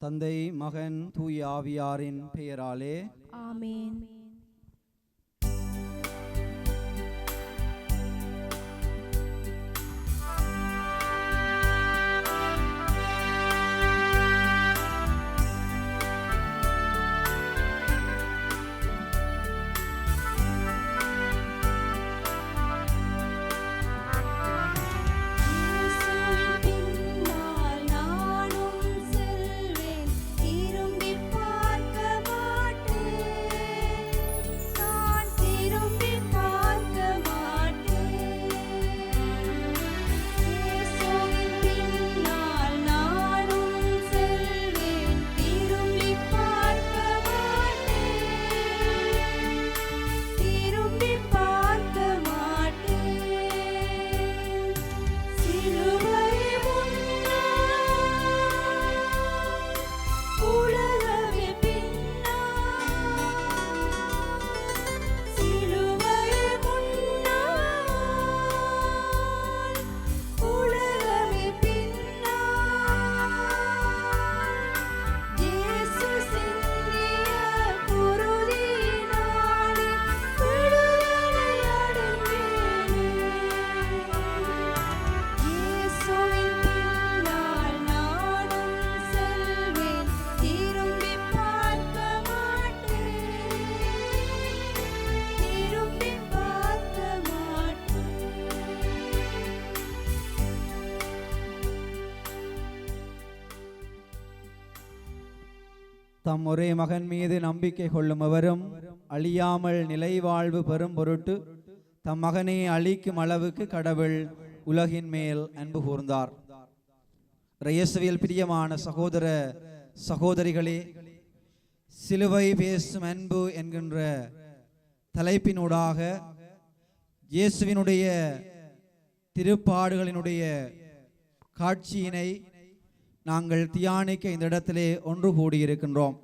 தந்தை, மகன், தூய ஆவியாரின் பெயராலே ஆமென். தம் ஒரே மகன் மீது நம்பிக்கை கொள்ளும் எவரும் அழியாமல் நிலைவாழ்வு பெறும் பொருட்டு தம் மகனை அழிக்கும் அளவுக்கு கடவுள் உலகின் மேல் அன்பு கூர்ந்தார். இயேசுவில் பிரியமான சகோதர சகோதரிகளே, சிலுவை பேசும் அன்பு என்கின்ற தலைப்பினூடாக இயேசுவினுடைய திருப்பாடுகளினுடைய காட்சியினை நாங்கள் தியானிக்க இந்த இடத்திலே ஒன்று கூடியிருக்கின்றோம்.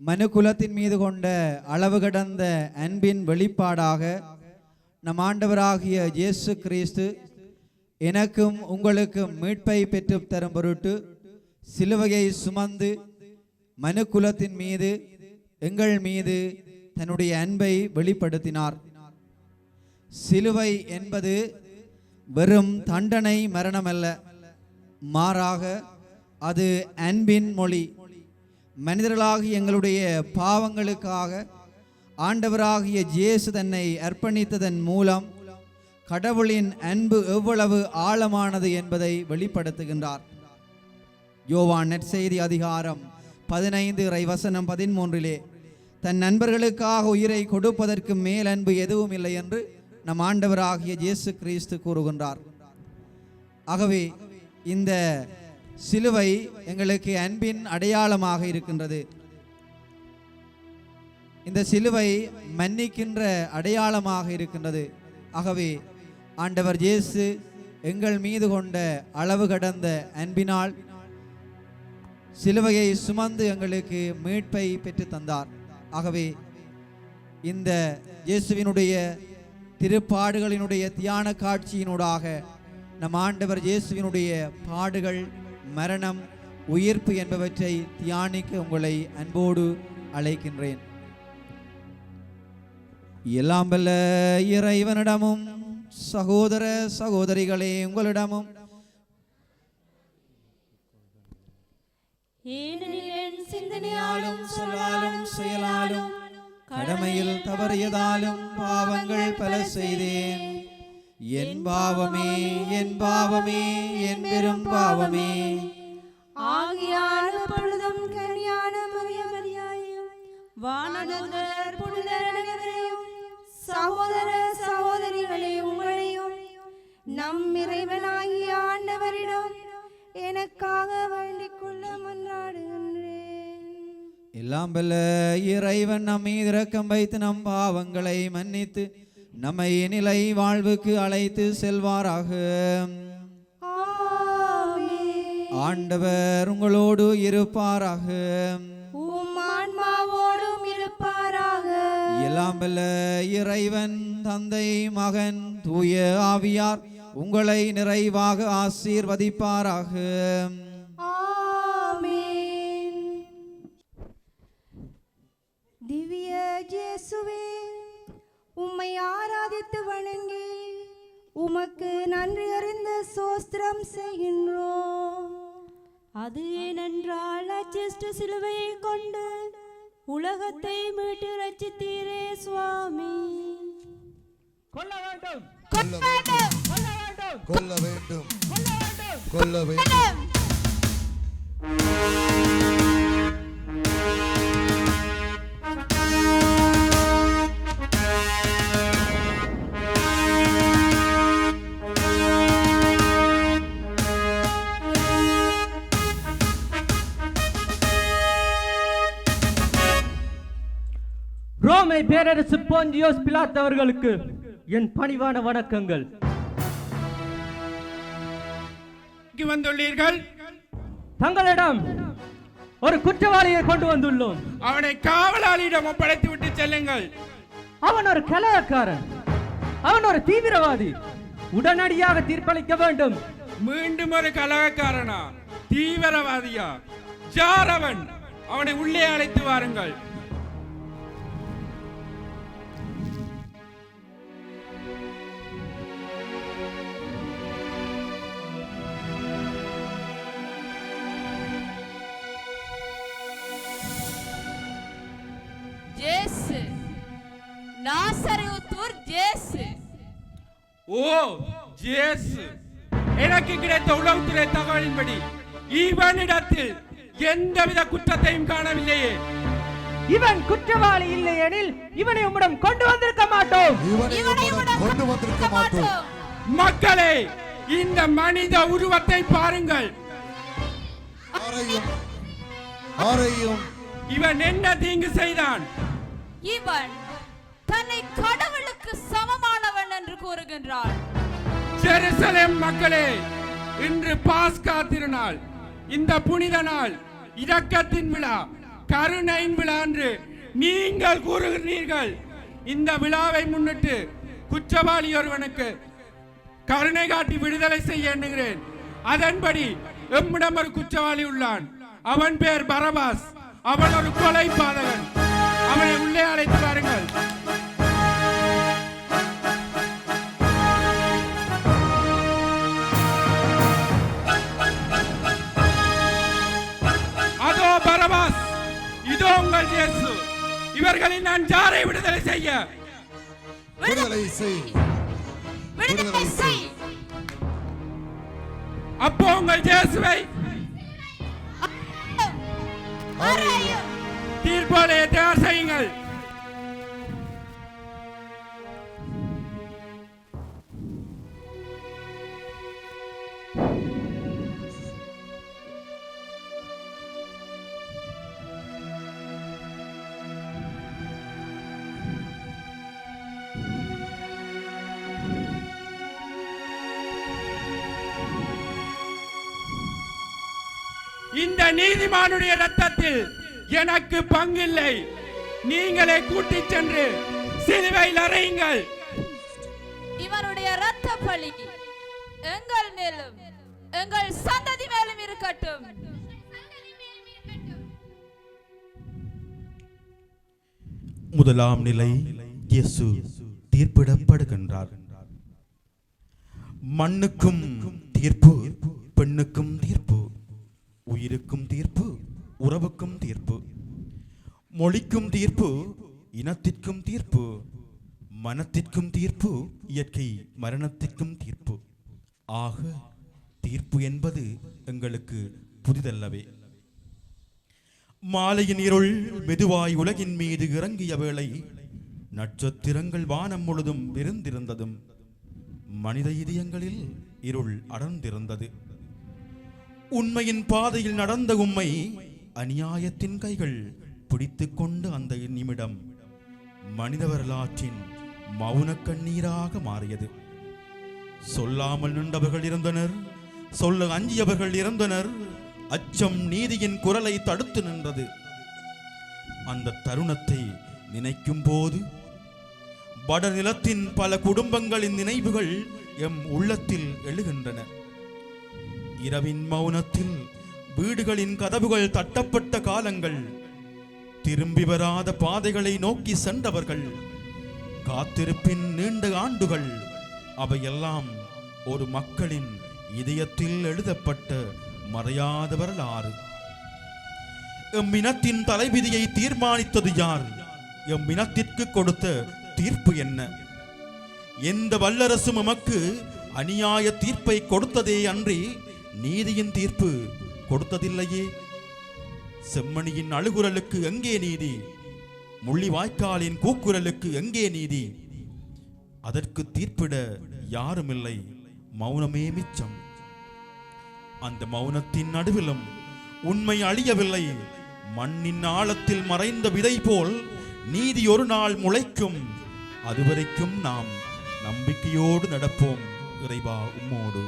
மனுக்குலத்தின் மீது கொண்ட அளவு கடந்த அன்பின் வெளிப்பாடாக நம் ஆண்டவராகிய இயேசு கிறிஸ்து எனக்கும் உங்களுக்கும் மீட்பை பெற்று தரும் பொருட்டு சிலுவையை சுமந்து மனுக்குலத்தின் மீது எங்கள் மீது தன்னுடைய அன்பை வெளிப்படுத்தினார். சிலுவை என்பது வெறும் தண்டனை மரணமல்ல, மாறாக அது அன்பின் மொழி. மனிதர்களாகிய எங்களுடைய பாவங்களுக்காக ஆண்டவராகிய இயேசு தன்னை அர்ப்பணித்ததன் மூலம் கடவுளின் அன்பு எவ்வளவு ஆழமானது என்பதை வெளிப்படுத்துகின்றார். யோவான் நற்செய்தி அதிகாரம் 15 இறைவசனம் 13 தன் நண்பர்களுக்காக உயிரை கொடுப்பதற்கு மேல் அன்பு எதுவும் இல்லை என்று நம் ஆண்டவராகிய இயேசு கிறிஸ்து கூறுகின்றார். ஆகவே இந்த சிலுவை எங்களுக்கு அன்பின் அடையாளமாக இருக்கின்றது. இந்த சிலுவை மன்னிக்கின்ற அடையாளமாக இருக்கின்றது. ஆகவே ஆண்டவர் இயேசு எங்கள் மீது கொண்ட அளவு கடந்த அன்பினால் சிலுவையை சுமந்து எங்களுக்கு மீட்பை பெற்று தந்தார். ஆகவே இந்த இயேசுவினுடைய திருப்பாடுகளினுடைய தியான காட்சியினூடாக நம் ஆண்டவர் இயேசுவினுடைய பாடுகள், மரணம், உயிர்ப்பு என்பவற்றை தியானிக்க உங்களை அன்போடு அழைக்கின்றேன். எல்லாம் வல்ல இறைவனிடமும் சகோதர சகோதரிகளே உங்களிடமும் சிந்தனையாலும் சொல்லாலும் செயலாலும் கடமையில் தவறியதாலும் பாவங்கள் பல செய்தேன். என் பாவமே, என் பாவமே, என் பெரும் பாவமே. ஆகியால் பொழுதும் கன்னியான மரியாதையும் வானதூதர் புனிதர் அனைவரையும் சகோதர சகோதரிகளே உங்களையும் நம் இறைவனாகிய ஆண்டவரிடம் எனக்காக வேண்டிக் கொள்ள மன்றாடுகின்றேன். எல்லாம் வல்ல இறைவன் நம் மீது இரக்கம் வைத்து நம் பாவங்களை மன்னித்து நம்மை நிலை வாழ்வுக்கு அழைத்து செல்வாராக. ஆண்டவர் உங்களோடு இருப்பாராக. உம் ஆன்மாவோடும் இருப்பாராக. எல்லாம் வல்ல இறைவன் தந்தை, மகன், தூய ஆவியார் உங்களை நிறைவாக ஆசீர்வதிப்பாராக. ஆமென். இயேசுவே, உம்மை ஆராதித்து வணங்கி உமக்கு நன்றி அறிந்த சோஸ்திரம் செய்கின்றோம். அது ஏனென்றால் அச்சிஷ்ட சிலுவையை கொண்டு உலகத்தை மீட்டு ரட்சித்தீரே சுவாமி. கொல்ல வேண்டும், கொல்ல வேண்டும், கொல்ல வேண்டும், கொல்ல வேண்டும். ரோமை பேரரசு போந்தியோஸ் பிலாத்து அவர்களுக்கு என் பணிவான வணக்கங்கள். வந்துள்ளீர்கள். தங்களிடம் ஒரு குற்றவாளியை கொண்டு வந்துள்ளோம். அவனை காவலாளியிடம் ஒப்படைத்து விட்டு செல்லுங்கள். அவன் ஒரு கலகக்காரன், அவன் ஒரு தீவிரவாதி. உடனடியாக தீர்ப்பளிக்க வேண்டும். மீண்டும் ஒரு கலகக்காரனா, தீவிரவாதியா? யார் அவன்? அவனை உள்ளே அழைத்து வாருங்கள். ஜேசு, நாசரேத்தூர் ஜேசு. ஓ, ஜேசு. எனக்கு கிடைத்த உளவுத்துறை தகவலின்படி இவனிடத்தில் எந்தவித குற்றத்தையும் காணவில்லையே. இவன் குற்றவாளி இல்லை எனில் இவனை உம்மிடம் கொண்டு வந்திருக்க மாட்டோம். கொண்டு வந்திருக்க மாட்டோம். மக்களே, இந்த மனித உருவத்தை பாருங்கள். ஆரையும் இவன் என்ன தீங்கு செய்தான்? இவன் தன்னை கடவுளுக்கு சமமானவன் என்று கூறுகின்றான். ஜெருசலேம் மக்களே, இன்று பாஸ்கா திருநாள், இந்த புனித நாள், இரக்கத்தின் விழா, கருணையின் விழா என்று நீங்கள் கூறுகிறீர்கள். இந்த விழாவை முன்னிட்டு குற்றவாளி ஒருவனுக்கு கருணை காட்டி விடுதலை செய்ய எண்ணுகிறேன். அதன்படி எம்மிடம் ஒரு குற்றவாளி உள்ளான். அவன் பேர் பரபாஸ். அவன் ஒரு கொலை பாதகன். அவனை உள்ளே அழைத்து வாருங்கள். அதோ பரபாஸ், இதோ உங்கள் இயேசு. இவர்களின் நான் யாரை விடுதலை செய்ய? விடுதலை செய். விடுதலை செய். அப்போ உங்கள் இயேசுவை தீர்ப்போலே தயார் செய்யுங்கள். இந்த நீதிமானுடைய ரத்தத்தில் எனக்கு பங்கில்லை. நீங்களே கூட்டிச் சென்று சிலுவையில் அறையுங்கள். இவனுடைய இரத்த பலி எங்கள் மேலும் எங்கள் சந்ததி மேலும் இருக்கட்டும். முதலாம் நிலை, இயேசு தீர்ப்பிடப்படுகின்றார். மண்ணுக்கும் தீர்ப்பு, பெண்ணுக்கும் தீர்ப்பு, உயிருக்கும் தீர்ப்பு, உறவுக்கும் தீர்ப்பு, மொழிக்கும் தீர்ப்பு, இனத்திற்கும் தீர்ப்பு, மனத்திற்கும் தீர்ப்பு, இயற்கை மரணத்திற்கும் தீர்ப்பு. ஆக தீர்ப்பு என்பது எங்களுக்கு புதிதல்லவே. மாலையின் இருள் மெதுவாய் உலகின் மீது இறங்கிய வேளை நட்சத்திரங்கள் வானம் முழுதும் விருந்திருந்ததும் மனித இதயங்களில் இருள் அடர்ந்திருந்தது. உண்மையின் பாதையில் நடந்த உம்மை அநியாயத்தின் கைகள் பிடித்துக் கொண்டு அந்த நிமிடம் மனித வரலாற்றின் மௌன கண்ணீராக மாறியது. சொல்லாமல் நின்றவர்கள் இருந்தனர், சொல்ல அஞ்சியவர்கள் இருந்தனர். அச்சம் நீதியின் குரலை தடுத்து நின்றது. அந்த தருணத்தை நினைக்கும் போது வடநிலத்தின் பல குடும்பங்களின் நினைவுகள் எம் உள்ளத்தில் எழுகின்றன. இரவின் மௌனத்தில் வீடுகளின் கதவுகள் தட்டப்பட்ட காலங்கள், திரும்பி வராத பாதைகளை நோக்கி சென்றவர்கள். காத்திருப்பின் நீண்ட ஆண்டுகள் அவையெல்லாம் ஒரு மக்களின் இதயத்தில் எழுதப்பட்ட மறையாத வரலாறு. எம் இனத்தின் தலைவிதியை தீர்மானித்தது யார்? எம் இனத்திற்கு கொடுத்த தீர்ப்பு என்ன? எந்த வல்லரசும் எமக்கு அநியாய தீர்ப்பை கொடுத்ததே அன்றி நீதியின் தீர்ப்பு கொடுத்ததில்லையே. செம்மணியின் அழுகுரலுக்கு எங்கே நீதி? முள்ளிவாய்க்காலின் கூக்குரலுக்கு எங்கே நீதி? அதற்கு தீர்ப்பிட யாருமில்லை, மௌனமே மிச்சம். அந்த மௌனத்தின் நடுவிலும் உண்மை அழியவில்லை. மண்ணின் ஆழத்தில் மறைந்த விதை போல் நீதி ஒரு நாள் முளைக்கும். அதுவரைக்கும் நாம் நம்பிக்கையோடு நடப்போம். இறைவா உம்மோடு.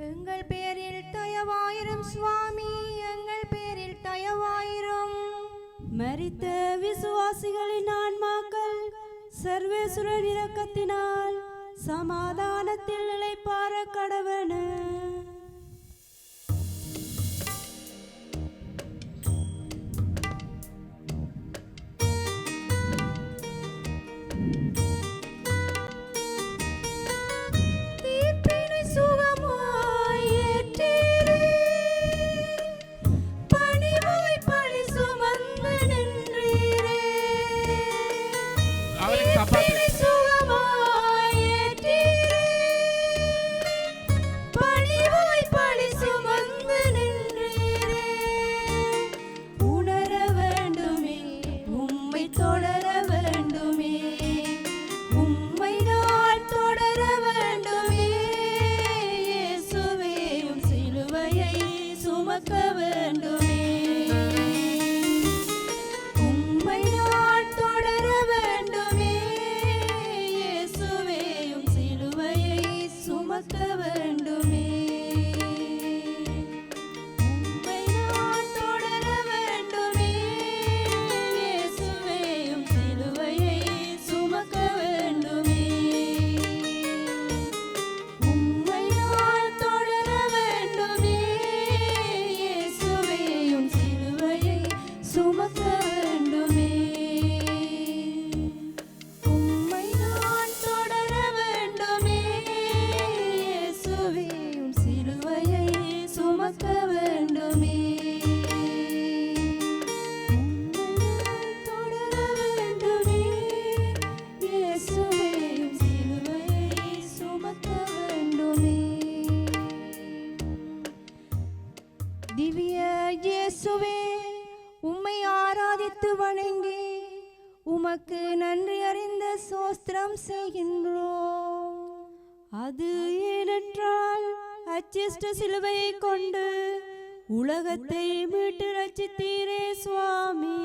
எங்கள் பேரில் தயவாயிரும் சுவாமி, எங்கள் பேரில் தயவாயிரும். மரித்த விசுவாசிகளின் ஆன்மாக்கள் சர்வேசுரன் இரக்கத்தினால் சமாதானத்தில் நிலைப்பார கடவன. உமக்கு நன்றி அறிந்த சோஸ்திரம் செய்கின்றோம். அது ஏனென்றால் அச்சிஷ்ட சிலுவையை கொண்டு உலகத்தை மீட்டு ரட்சித்தீரே சுவாமி.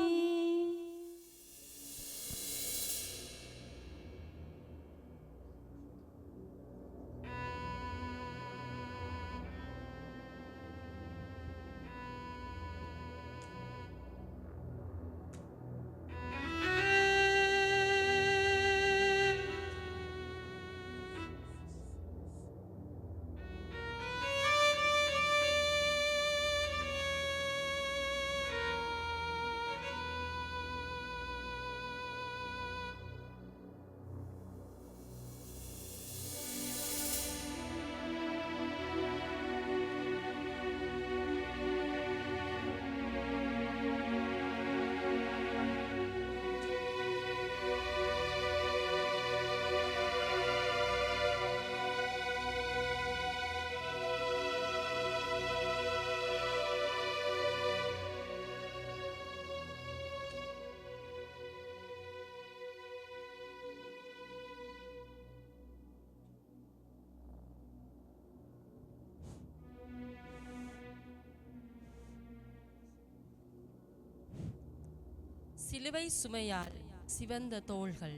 சிலுவை சுமையால் சிவந்த தோள்கள்.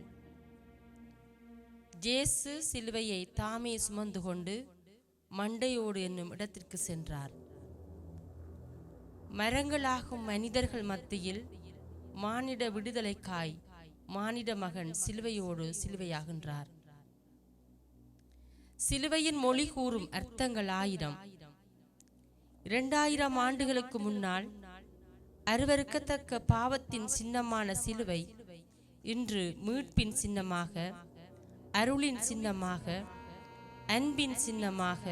ஜேசு சிலுவையை தாமே சுமந்து கொண்டு மண்டையோடு என்னும் இடத்திற்கு சென்றார். மரங்களாகும் மனிதர்கள் மத்தியில் மானிட விடுதலைக்காய் மானிட மகன் சிலுவையோடு சிலுவையாகின்றார். சிலுவையின் மொழி கூறும் அர்த்தங்கள் 1000. 2000 ஆண்டுகளுக்கு முன்னால் அருவருக்கத்தக்க பாவத்தின் சின்னமான சிலுவை இன்று மீட்பின் சின்னமாக, அருளின் சின்னமாக, அன்பின் சின்னமாக,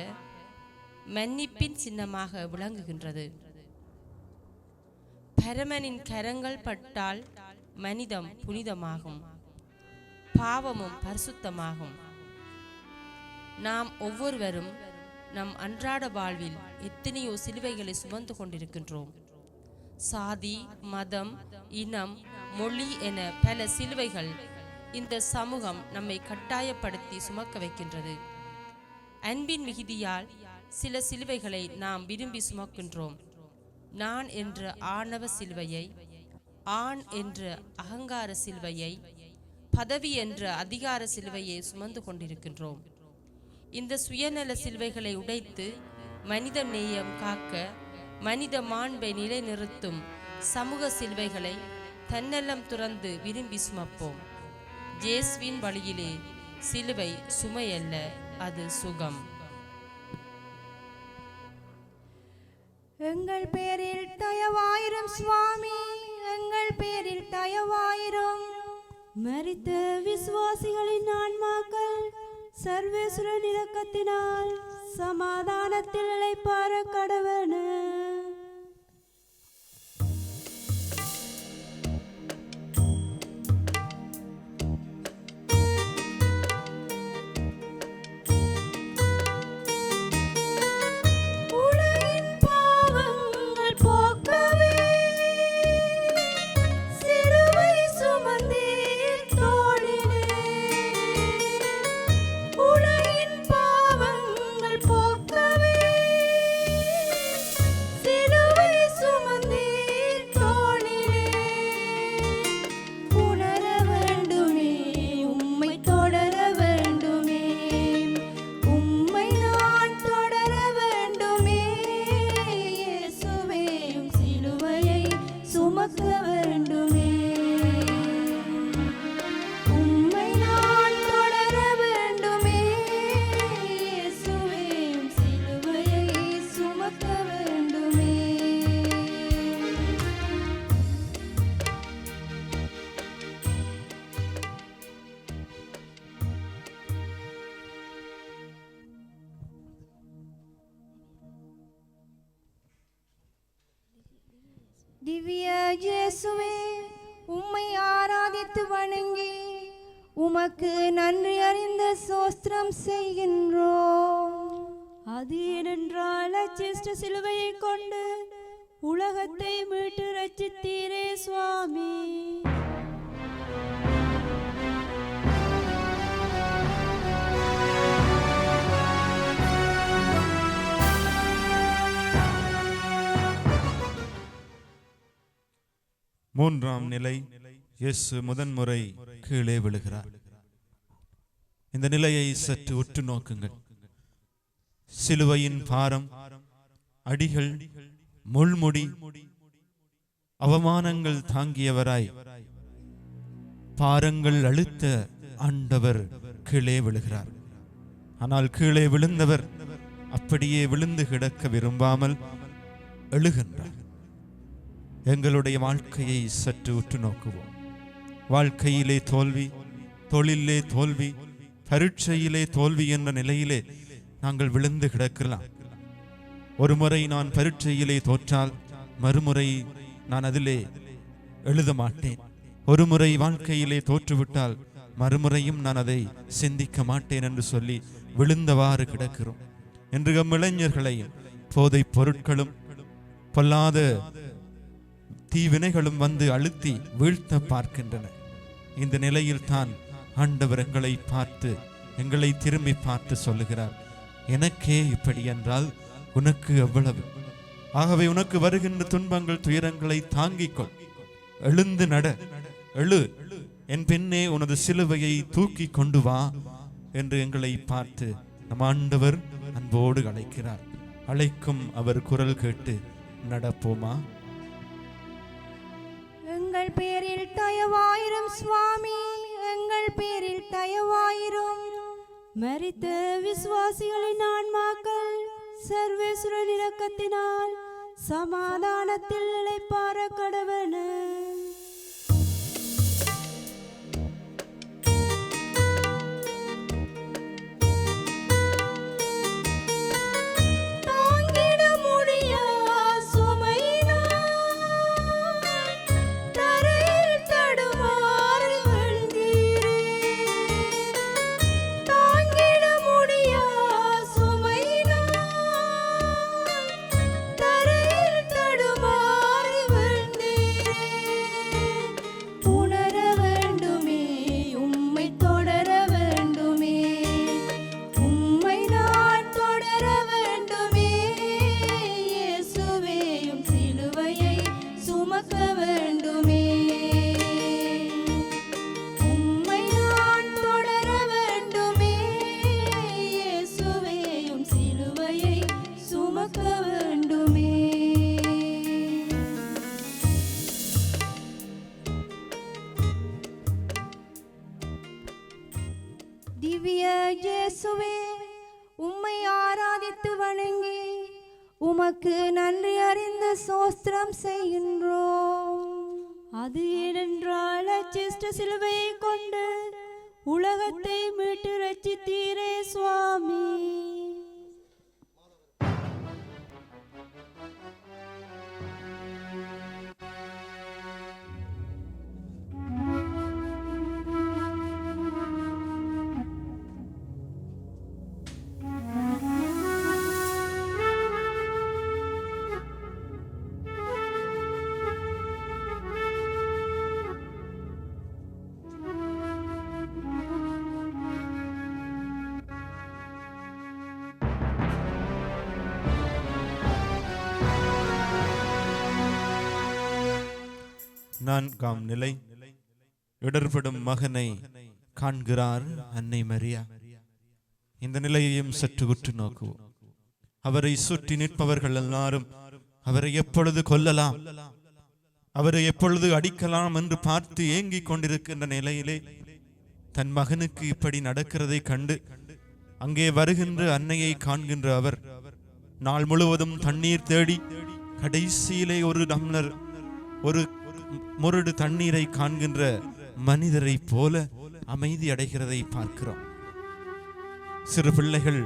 மன்னிப்பின் சின்னமாக விளங்குகின்றது. பரமனின் கரங்கள் பட்டால் மனிதம் புனிதமாகும், பாவமும் பரிசுத்தமாகும். நாம் ஒவ்வொருவரும் நம் அன்றாட வாழ்வில் எத்தனையோ சிலுவைகளை சுமந்து கொண்டிருக்கின்றோம். சாதி, மதம், இனம், மொழி என பல சிலுவைகள் இந்த சமூகம் நம்மை கட்டாயப்படுத்தி சுமக்க வைக்கின்றது. அன்பின் மிகுதியால் சில சிலுவைகளை நாம் விரும்பி சுமக்கின்றோம். நான் என்ற ஆணவ சிலுவையை, ஆண் என்ற அகங்கார சிலுவையை, பதவி என்ற அதிகார சிலுவையை சுமந்து கொண்டிருக்கின்றோம். இந்த சுயநல சிலுவைகளை உடைத்து மனித நேயம் காக்க, மனித மாண்பை நிலைநிறுத்தும் சமூக சிலுவைகளை தன்னலம் துறந்து விரும்பி சுமப்போம். ஜேசுவின் வழியிலே சிலுவை சுமையல்ல, அது சுகம். எங்கள் பேரில் தயவாயிரும் சுவாமி, எங்கள் பேரில் தயவாயிரும். மரித்த விசுவாசிகளின் ஆன்மாக்கள் சர்வேஸ்வரன் இரக்கத்தினால் சமாதானத்தில் இளைப்பாற கடவன. திவ்ய இயேசுவே, உம்மை ஆராதித்து வணங்கி உமக்கு நன்றி அறிந்த ஸ்தோத்திரம் செய்கின்றோம். அது ஏனென்றால் அச்சிஷ்ட சிலுவையை கொண்டு உலகத்தை மீட்டு ரட்சித்தீரே சுவாமி. மூன்றாம் நிலை, இயேசு முதன்முறை கீழே விழுகிறார். இந்த நிலையை சற்று உற்று நோக்குங்கள். சிலுவையின் பாரம், அடிகள், முள்முடி, அவமானங்கள் தாங்கியவராய் பாரங்கள் அழுத்த ஆண்டவர் கீழே விழுகிறார். ஆனால் கீழே விழுந்தவர் அப்படியே விழுந்து கிடக்க விரும்பாமல் எழுகின்றார். எங்களுடைய வாழ்க்கையை சற்று உற்று நோக்குவோம். வாழ்க்கையிலே தோல்வி, தொழிலே தோல்வி, பரீட்சையிலே தோல்வி என்ற நிலையிலே நாங்கள் விழுந்து கிடக்கலாம். ஒரு முறை நான் பரீட்சையிலே தோற்றால் மறுமுறை நான் அதிலே எழுத மாட்டேன். ஒரு முறை வாழ்க்கையிலே தோற்றுவிட்டால் மறுமுறையும் நான் அதை சிந்திக்க மாட்டேன் என்று சொல்லி விழுந்தவாறு கிடக்கிறோம். என்று இளைஞர்களையும் போதை பொருட்களும் பொல்லாத தீவினைகளும் வந்து அழுத்தி வீழ்த்த பார்க்கின்றன. இந்த நிலையில் தான் ஆண்டவர் எங்களை பார்த்து, எங்களை திரும்பி பார்த்து சொல்லுகிறார், எனக்கே இப்படி என்றால் உனக்கு எவ்வளவு. ஆகவே உனக்கு வருகின்ற துன்பங்கள், துயரங்களை தாங்கிக்கொள், எழுந்து நட, எழு, என் பெண்ணே உனது சிலுவையை தூக்கி கொண்டு வா என்று எங்களை பார்த்து நம் ஆண்டவர் அன்போடு அழைக்கிறார். அழைக்கும் அவர் குரல் கேட்டு நடப்போமா? எங்கள் பேரில் தயவாயிரும் சுவாமி, எங்கள் பேரில் தயவாயிரும். மரித்த விசுவாசிகளின் ஆன்மாக்கள் சர்வேஸ்வரன் இரக்கத்தினால் சமாதானத்தில் இளைப்பாற கடவன. திவ்ய இயேசுவே, உம்மை ஆராதித்து வணங்கி உமக்கு நன்றி அறிந்த சோஸ்திரம் செய்கின்றோம். அது ஏனென்றால் அச்சிஷ்ட சிலுவையை கொண்டு உலகத்தை மீட்டு ரட்சித்தீரே சுவாமி. நான்காம் நிலை. இடர்படும் மகனை காண்கிறார் அன்னை மரியா. இந்த நிலையையும் சற்று உற்று நோக்குவோம். அவரை சுற்றி நிற்பவர்கள் எல்லாரும் அவரை எப்பொழுது கொல்லலாம், அவரை எப்பொழுது அடிக்கலாம் என்று பார்த்து ஏங்கிக் கொண்டிருக்கின்ற நிலையிலே தன் மகனுக்கு இப்படி நடக்கிறதை கண்டு அங்கே வருகின்ற அன்னையை காண்கின்ற அவர் நாள் முழுவதும் தண்ணீர் தேடி கடைசியிலே ஒரு டம்ளர் ஒரு முரடு தண்ணீரை காண்கின்ற மனிதரை போல அமைதி அடைகிறதை பார்க்கிறோம். சிறு பிள்ளைகள்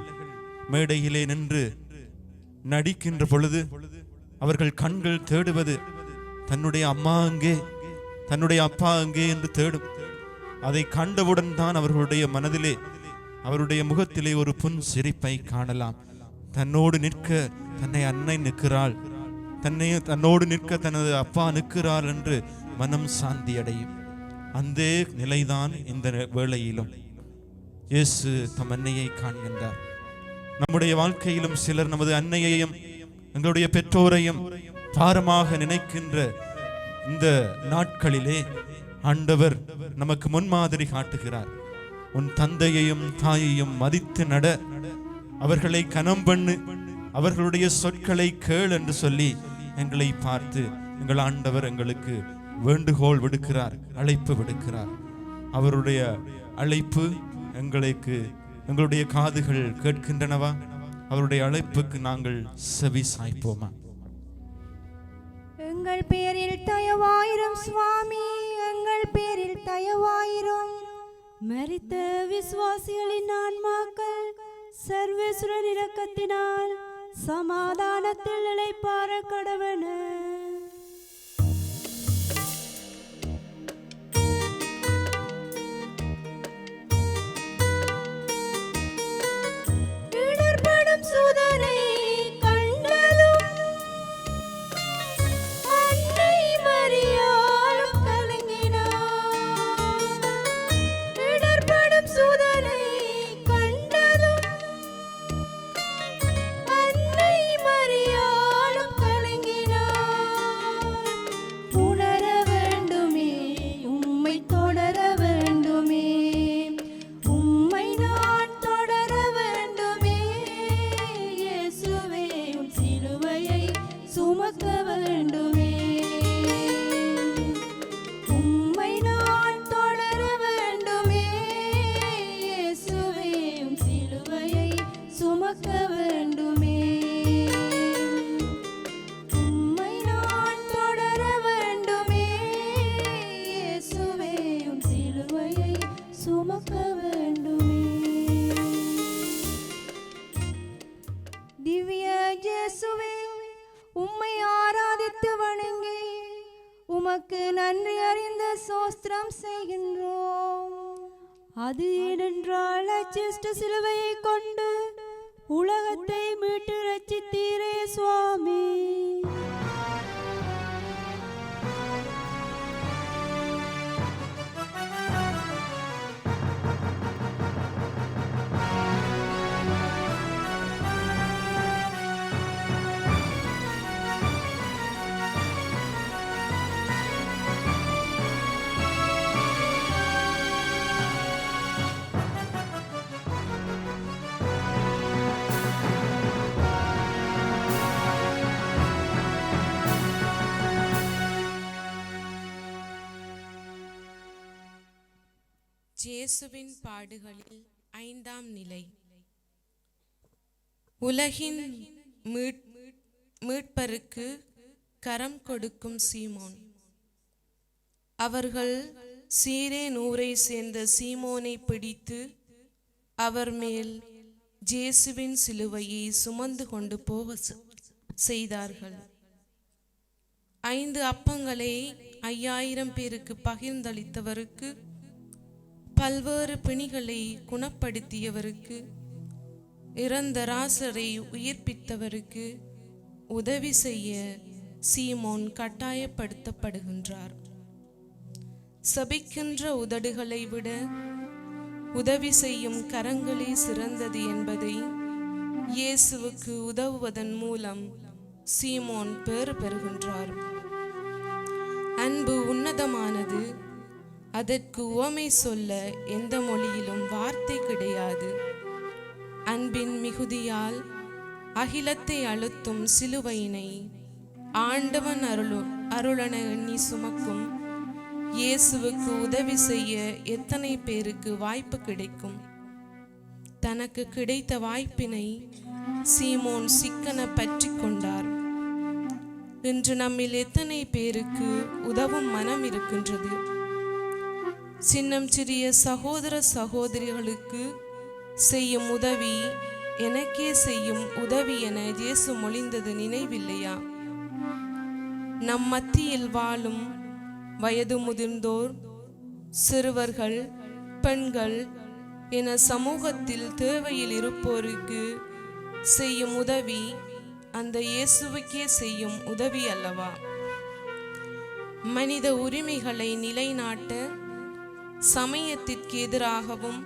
மேடையிலே நின்று நடிக்கின்ற பொழுது அவர்கள் கண்கள் தேடுவது தன்னுடைய அம்மா அங்கே, தன்னுடைய அப்பா அங்கே என்று தேடும். அதை கண்டவுடன் தான் அவர்களுடைய மனதிலே, அவருடைய முகத்திலே ஒரு புன் சிரிப்பை காணலாம். தன்னோடு நிற்க தன்னை அன்னை நிற்கிறாள், தன்னோடு நிற்க தனது அப்பா நிற்கிறார் என்று மனம் சாந்தி அடையும். அந்த நிலைதான் இந்த வேளையிலும் இயேசு தம் அன்னையை காண்கின்றார். நம்முடைய வாழ்க்கையிலும் சிலர் நமது அன்னையையும் எங்களுடைய பெற்றோரையும் பாரமாக நினைக்கின்ற இந்த நாட்களிலே ஆண்டவர் நமக்கு முன்மாதிரி காட்டுகிறார். உன் தந்தையையும் தாயையும் மதித்து நட, அவர்களை கனம் பண்ணு, அவர்களுடைய சொற்களை கேள் என்று சொல்லி எங்களை பார்த்து எங்கள் ஆண்டவர் எங்களுக்கு வேண்டுகோள் விடுக்கிறார், அழைப்பு விடுக்கிறார். அவருடைய அழைப்பு எங்களுடைய காதுகள் கேட்கின்றனவா? அவருடைய அழைப்புக்கு நாங்கள் செவி சாய்ப்போமா? எங்கள் பேரில் தயவாயிரும் சுவாமி, எங்கள் பேரில் தயவாயிரும். மரித்த விசுவாசிகளின் ஆன்மாக்கள் சர்வேஸ்வரன் இரக்கத்தினால் சமாதானத்தில் இளைப்பாற கடவன. இடர்படும் சூதனை கண்டதும் அன்னை மரியாளும் கலங்கினார். இடர்படும் சூதனை கண்டதும் அன்னை மரியாளும் கலங்கினார். உணர வேண்டுமே, உம்மை தொடர வேண்டுமே, உம்மை நான் தொடர வேண்டுமே. இயேசுவே, உம் சிலுவையை சுமக்க வேண்டுமே. உம்மை நான் தொடர வேண்டுமே. இயேசுவே, உம் சிலுவையை சுமக்க வேண்டுமே. உமக்கு நன்றி அறிந்த சோஸ்திரம் செய்கின்றோம். அது ஏனென்றால் அச்சிஷ்ட சிலுவையை கொண்டு உலகத்தை மீட்டு ரட்சித்தீரே சுவாமி. இயேசுவின் பாடுகளில் 5ஆம் நிலை. உலகின் மீட்பருக்கு கரம் கொடுக்கும் சீமோன். அவர்கள் சீரேன் ஊரை சேர்ந்த சீமோனை பிடித்து அவர் மேல் இயேசுவின் சிலுவையை சுமந்து கொண்டு போக செய்தார்கள். 5 அப்பங்களை 5000 பேருக்கு பகிர்ந்தளித்தவருக்கு, பல்வேறு பிணிகளை குணப்படுத்தியவருக்கு, இறந்த ராசரை உயிர்ப்பித்தவருக்கு உதவி செய்ய சீமோன் கட்டாயப்படுத்தப்படுகின்றார். சபிக்கின்ற உதடுகளை விட உதவி செய்யும் கரங்களே சிறந்தது என்பதை இயேசுவுக்கு உதவுவதன் மூலம் சீமோன் பேறு பெறுகின்றார். அன்பு உன்னதமானது. அதற்கு உவமை சொல்ல எந்த மொழியிலும் வார்த்தை கிடையாது. அன்பின் மிகுதியால் அகிலத்தை அழுத்தும் சிலுவையினை ஆண்டவன் அருளென எண்ணி சுமக்கும் இயேசுவுக்கு உதவி செய்ய எத்தனை பேருக்கு வாய்ப்பு கிடைக்கும்? தனக்கு கிடைத்த வாய்ப்பினை சீமோன் சிக்கன பற்றி கொண்டார். இன்று நம்மில் எத்தனை பேருக்கு உதவும் மனம் இருக்கின்றது? சின்னம் சிறிய சகோதர சகோதரிகளுக்கு செய்யும் உதவி எனக்கே செய்யும் உதவி என இயேசு மொழிந்தது நினைவில்லையா? நம் மத்தியில் வாழும் வயது முதிர்ந்தோர், சிறுவர்கள், பெண்கள் என சமூகத்தில் தேவையில் இருப்போருக்கு செய்யும் உதவி அந்த இயேசுவுக்கே செய்யும் உதவி அல்லவா? மனித உரிமைகளை நிலைநாட்ட சமயத்திற்கு எதிராகவும்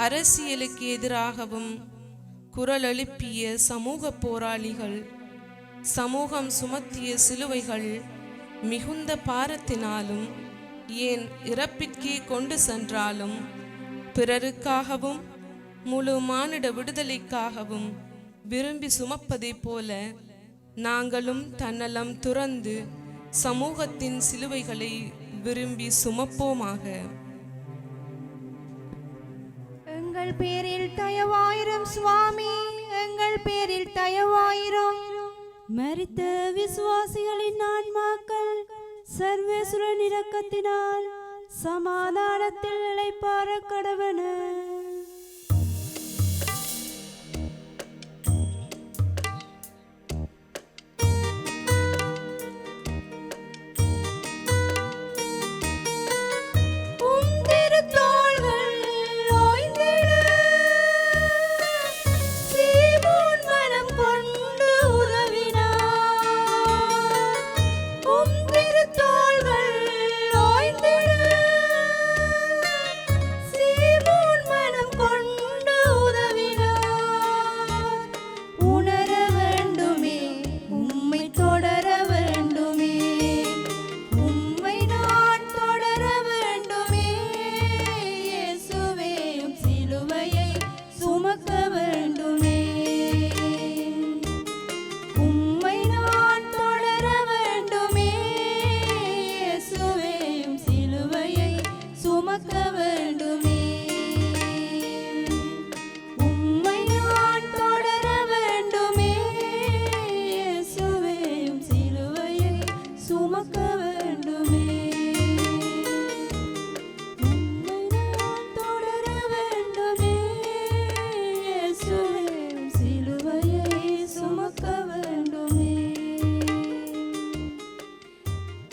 அரசியலுக்கு எதிராகவும் குரல் எழுப்பிய சமூக போராளிகள், சமூகம் சுமத்திய சிலுவைகள் மிகுந்த பாரத்தினாலும் ஏன் இறப்பிற்கே கொண்டு சென்றாலும் பிறருக்காகவும் முழு மானிட விடுதலைக்காகவும் விரும்பி சுமப்பதை போல நாங்களும் தன்னலம் துறந்து சமூகத்தின் சிலுவைகளை விரும்பி சுமப்போமாக. எங்கள் பேரில் தயவாயிரம் சுவாமி, எங்கள் பேரில் தயவாயிரம். மரித்த விசுவாசிகளின் ஆன்மாக்கள் சர்வேசுரன் இரக்கத்தினால் சமாதானத்தில் இளைப்பாற கடவன.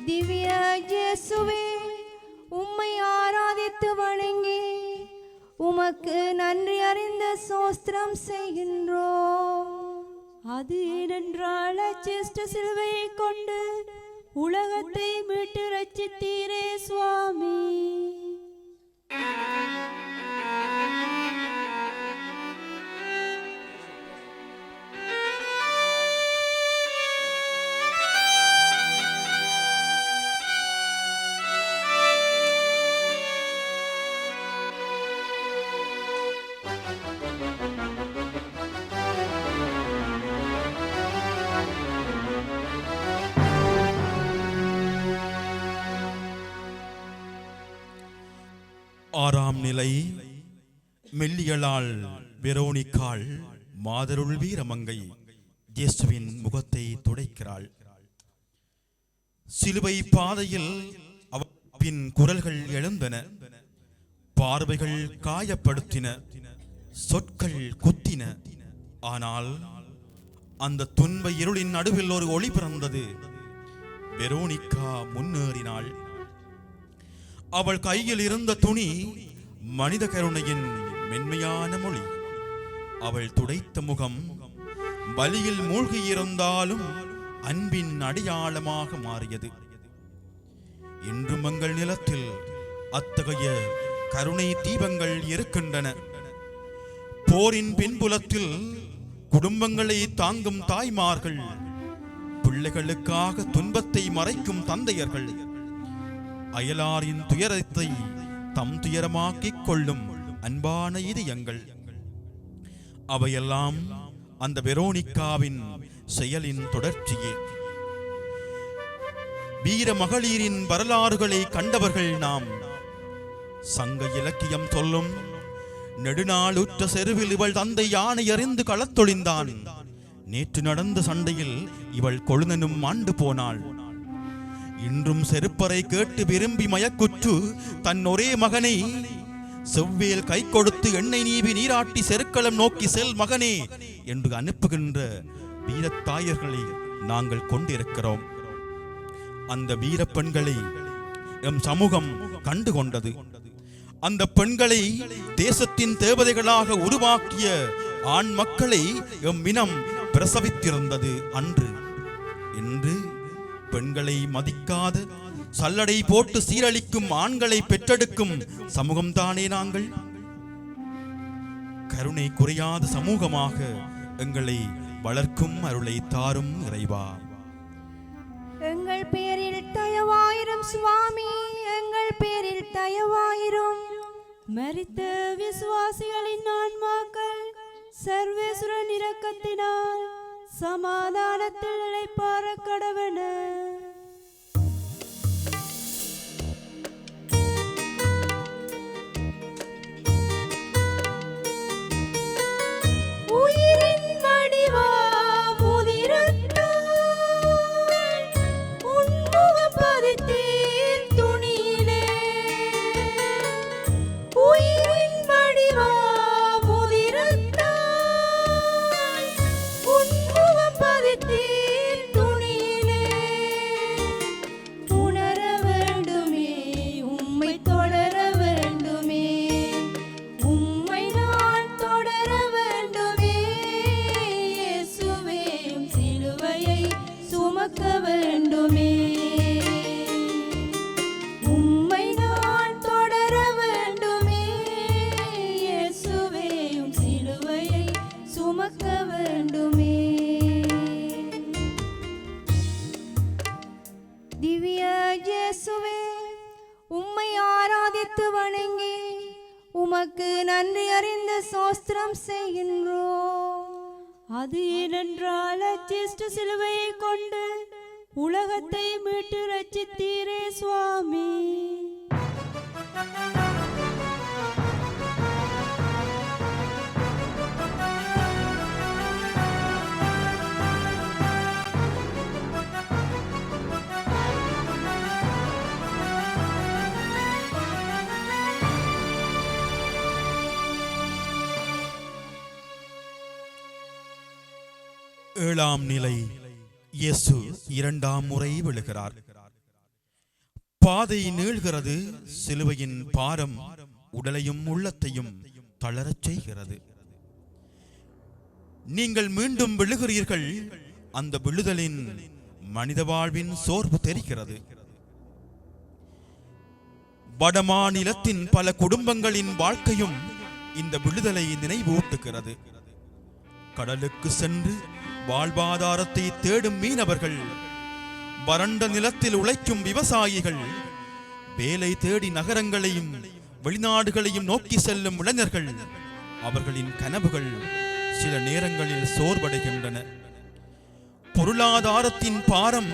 திவ்ய இயேசுவே உம்மை ஆராதித்து வணங்கி உமக்கு நன்றி அறிந்த சோஸ்திரம் செய்கின்றோம். அது ஏனென்றால் அச்சிஷ்ட சிலுவையை கொண்டு உலகத்தை மீட்டு ரட்சித்தீரே சுவாமி. ஆறாம் நிலை. மெல்லியலாள் வெரோனிக்காள் மாதருள் வீரமங்கை இயேசுவின் முகத்தை துடைக்கிறாள். சிலுவை பாதையில் அவற்றின் குரல்கள் எழுந்தன, பார்வைகள் காயப்படுத்தின, சொற்கள் குத்தின. ஆனால் அந்த துன்ப இருளின் நடுவில் ஒரு ஒளி பிறந்தது. வெரோனிக்கா முன்னேறினாள். அவள் கையில் இருந்த துணி மனித கருணையின் மென்மையான மொழி. அவள் துடைத்த முகம் பலியில் மூழ்கியிருந்தாலும் அன்பின் அடையாளமாக மாறியது. இன்றும் எங்கள் நிலத்தில் அத்தகைய கருணை தீபங்கள் இருக்கின்றன. போரின் பின்புலத்தில் குடும்பங்களை தாங்கும் தாய்மார்கள், பிள்ளைகளுக்காக துன்பத்தை மறைக்கும் தந்தையர்கள், அயலாரின் துயரத்தை தம் துயரமாக்கிக் கொள்ளும் அன்பான இதயங்கள். அவையெல்லாம் அந்த வெரோனிக்காவின் செயலின் தொடர்ச்சியே. வீர மகளிரின் வரலாறுகளை கண்டவர்கள் நாம். சங்க இலக்கியம் சொல்லும், நெடுநாளுற்ற செருவில் இவள் தந்தை யானை அறிந்து களத்தொழிந்தான். நேற்று நடந்த சண்டையில் இவள் கொழுந்தனும் ஆண்டு போனாள். இன்றும் செருப்பறை கேட்டு விரும்பி மயக்குற்று தன் ஒரே மகனை செவ்வேல் கை கொடுத்து எண்ணெய் நீவி நீராட்டி செருக்களம் நோக்கி செல் மகனே என்று அனுப்புகின்ற வீரத்தாயர்களை நாங்கள் கொண்டிருக்கிறோம். அந்த வீர பெண்களை எம் சமூகம் கண்டு கொண்டது. அந்த பெண்களை தேசத்தின் தேவதைகளாக உருவாக்கிய ஆண் மக்களை எம் இனம் பிரசவித்திருந்தது அன்று. இன்று பெண்களை மதிக்காத, சல்லடை போட்டு சீரழிக்கும் ஆண்களை பெற்றெடுக்கும் சமூகம்தானே நாங்கள். கருணை குறையாத சமூகமாக எங்களை வளர்க்கும் அருளை தாரும் இறைவா. எங்கள் பேரில் தயவாயிரும் சுவாமி, எங்கள் பேரில் தயவாயிரும். மரித்த விசுவாசிகளின் ஆன்மாக்கள் சர்வேசுரன் இரக்கத்தினால் சமாதானத்தில் இளைப்பாற கடவன. உயிரின் வடிவா உன்முகம் பதித்தீர் துணியிலே. உயிரின் வடிவா உன்முகம் பதித்தீர் துணியிலே. உணர வேண்டுமே உம்மை தொடர வேண்டுமே, உம்மை நான் தொடர வேண்டுமே. இயேசுவே சிலுவையை சுமக்க வேண்டுமே, உம்மை நான் தொடர வேண்டுமே. இயேசுவே சிலுவையை சுமக்க வேண்டுமே. திவ்ய இயேசுவே உம்மை ஆராதித்து வணங்கி உமக்கு நன்றி அறிந்த சோஸ்திரம் செய்கின்றோம். அது ஏனென்றால் அச்சிஷ்ட சிலுவையை கொண்டு உலகத்தை மீட்டு ரட்சித்தீரே சுவாமி. ஏழாம் நிலை. இயேசு இரண்டாம் முறை விழுகிறார். பாதை நீள்கிறது, சிலுவையின் பாரம் உடலையும் உள்ளத்தையும் தளரச் செய்கிறது. நீங்கள் மீண்டும் விழுகிறீர்கள், அந்த விழுதலின் மனித வாழ்வின் சோர்வு தெரிகிறது. வடமாநிலத்தின் பல குடும்பங்களின் வாழ்க்கையும் இந்த விடுதலை நினைவூட்டுகிறது. கடலுக்கு சென்று வாழ்வாதாரத்தை தேடும் மீனவர்கள், வறண்ட நிலத்தில் உழைக்கும் விவசாயிகள், வேலை தேடி நகரங்களையும் வெளிநாடுகளையும் நோக்கி செல்லும் இளைஞர்கள், அவர்களின் கனவுகள் சில நேரங்களில் சோர்வடைகின்றன. பொருளாதாரத்தின் பாரம்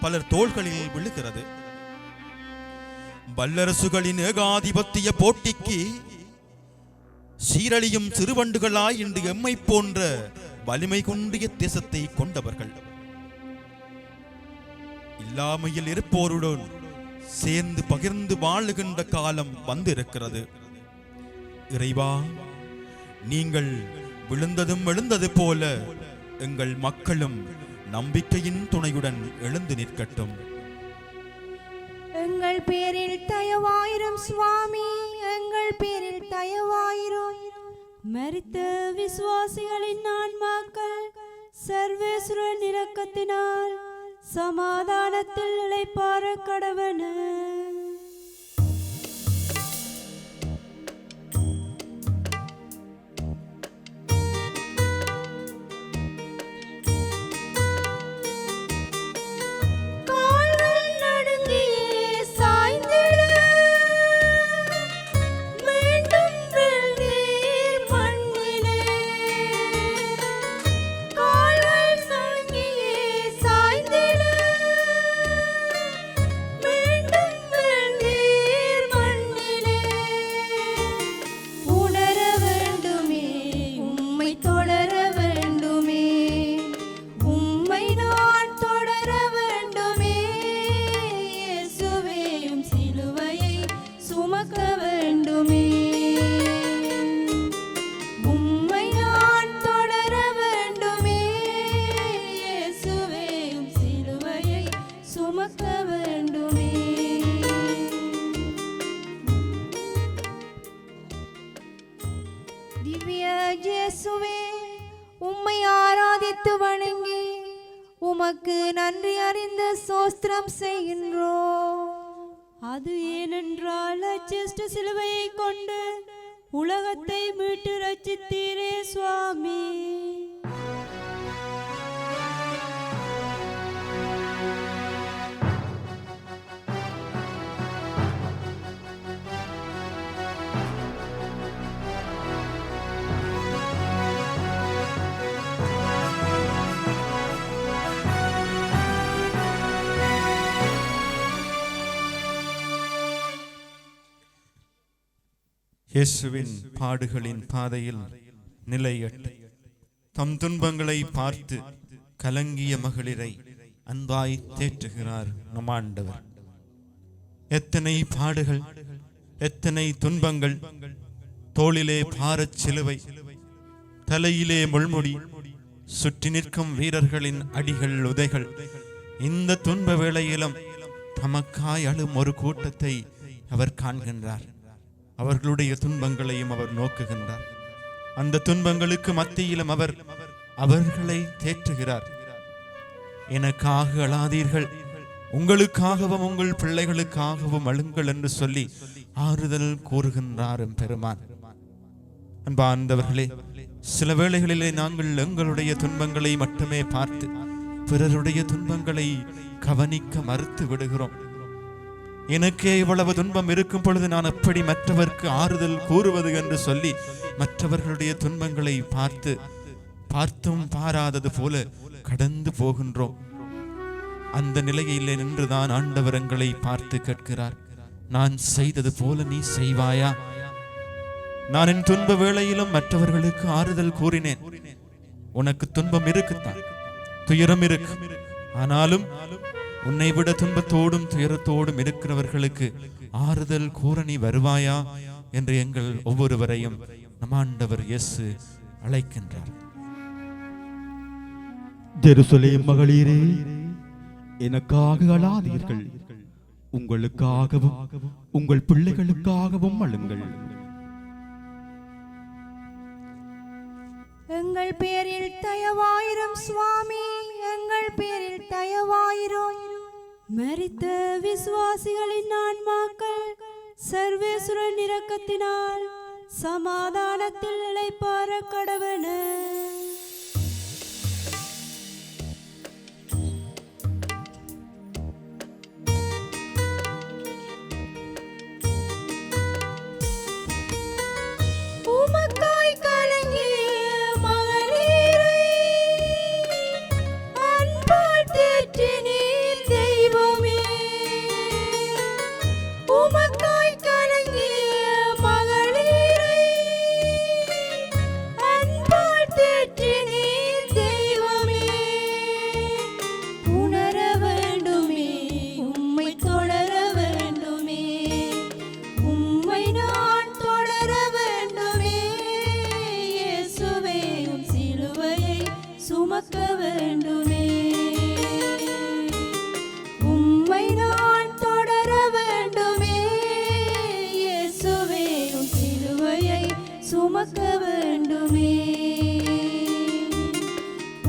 பலர் தோள்களில் விழுகிறது. வல்லரசுகளின் ஏகாதிபத்திய போட்டிக்கு சீரழியும் சிறுவண்டுகளாய் இன்று எம்மை போன்ற வலிமை கொண்டிய தேசத்தை கொண்டவர்கள் இல்லாமையில் இருப்போருடன் சேர்ந்து பகிர்ந்து வாழுகின்ற காலம் வந்திருக்கிறது. இறைவா, நீங்கள் விழுந்ததும் எழுந்தது போல எங்கள் மக்களும் நம்பிக்கையின் துணையுடன் எழுந்து நிற்கட்டும். எங்கள் பேரில் தயவாயிரும் சுவாமி, எங்கள் பேரில் தயவாயிரும். மரித்த விசுவாசிகளின் ஆன்மாக்கள் சர்வேஸ்வரன் இரக்கத்தினால் சமாதானத்தில் இளைப்பாற கடவன. உமக்கு நன்றி அறிந்த சோஸ்திரம் செய்கின்றோம். அது ஏனென்றால் அச்சிஷ்ட சிலுவையை கொண்டு உலகத்தை மீட்டு ரட்சித்தீரே சுவாமி. இயேசுவின் பாடுகளின் பாதையில் நிலையற்று தம் துன்பங்களை பார்த்து கலங்கிய மகளிரை அன்பாய் தேற்றுகிறார் நம் ஆண்டவர். எத்தனை பாடுகள், எத்தனை துன்பங்கள், தோளிலே பாரச் சிலுவை, தலையிலே முள்முடி, சுற்றி நிற்கும் வீரர்களின் அடிகள் உதைகள். இந்த துன்ப வேளையிலும் தமக்காய் அழும் ஒரு கூட்டத்தை அவர் காண்கின்றார். அவர்களுடைய துன்பங்களையும் அவர் நோக்குகின்றார். அந்த துன்பங்களுக்கு மத்தியிலும் அவர் அவர்களை தேற்றுகிறார். எனக்காக அழாதீர்கள், உங்களுக்காகவும் உங்கள் பிள்ளைகளுக்காகவும் அழுங்கள் என்று சொல்லி ஆறுதல் கூறுகின்றார் பெருமான். அன்பார்ந்தவர்களே, சில வேளைகளிலே நாங்கள் எங்களுடைய துன்பங்களை மட்டுமே பார்த்து பிறருடைய துன்பங்களை கவனிக்க மறுத்து விடுகிறோம். எனக்கே இவ்வளவு துன்பம் இருக்கும் பொழுது நான் எப்படி மற்றவருக்கு ஆறுதல் கூறுவது என்று சொல்லி மற்றவர்களுடைய துன்பங்களை பார்த்தும் பாராதது போல கடந்து போகின்றோம். அந்த நிலையிலே நின்றுதான் ஆண்டவர் எங்களை பார்த்து கேட்கிறார், நான் செய்தது போல நீ செய்வாயா? நான் என் துன்ப வேளையிலும் மற்றவர்களுக்கு ஆறுதல் கூறினேன். உனக்கு துன்பம் இருக்குத்தான், துயரம் இருக்கு, ஆனாலும் உன்னை விட துன்பத்தோடும் துயரத்தோடும் இருக்கிறவர்களுக்கு ஆறுதல் கூற நீ வருவாயா என்று எங்கள் ஒவ்வொருவரையும் நம் ஆண்டவர் இயேசு அழைக்கின்றார். ஜெருசலேம் மகளீரே, எனக்காக அழாதீர்கள், உங்களுக்காகவும் உங்கள் பிள்ளைகளுக்காகவும் அழுங்கள். எங்கள் பேரில் தயவாயிரும் சுவாமி, எங்கள் பேரில் தயவாயிரும். மரித்த விசுவாசிகளின் ஆன்மாக்கள் சர்வேசுரன் இரக்கத்தினால் சமாதானத்தில் இளைப்பாற கடவன. சுமக்க வேண்டுமே,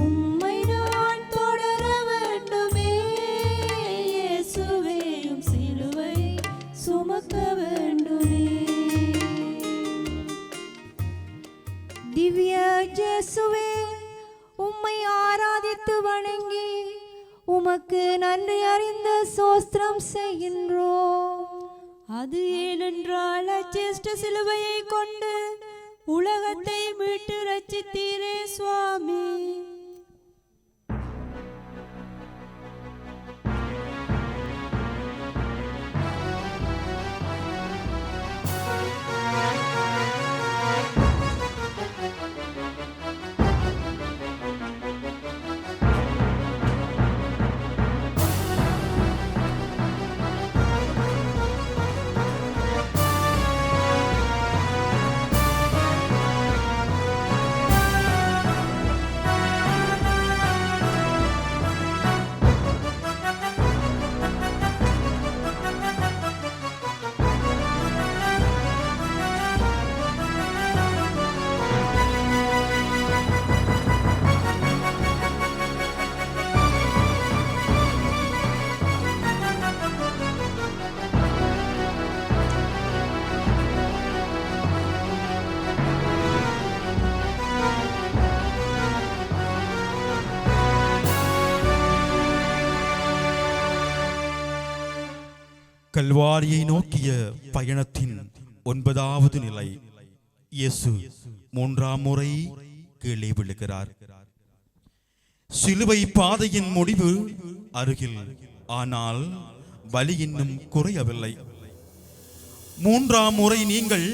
உம்மை நான் தொடர வேண்டுமே, இயேசுவேயும் சிலுவை சுமக்க வேண்டுமே. திவ்ய இயேசுவே, உம்மை ஆராதித்து வணங்கி உமக்கு நன்றி அறிந்த ஸ்தோத்திரம் செய்கின்றோம். அது ஏனென்றால் அச்சேஷ்ட சிலுவையை கொண்டு உலகத்தை மீட்டு ரட்சித்தீரே சுவாமி. கல்வாரியை நோக்கிய பயணத்தின் 9வது நிலை. இயேசு 3ஆம் முறை கீழே விழுகிறார். சிலுவை பாதையின் முடிவு அருகில், ஆனால் வலி இன்னும் குறையவில்லை. 3ஆம் முறை நீங்கள்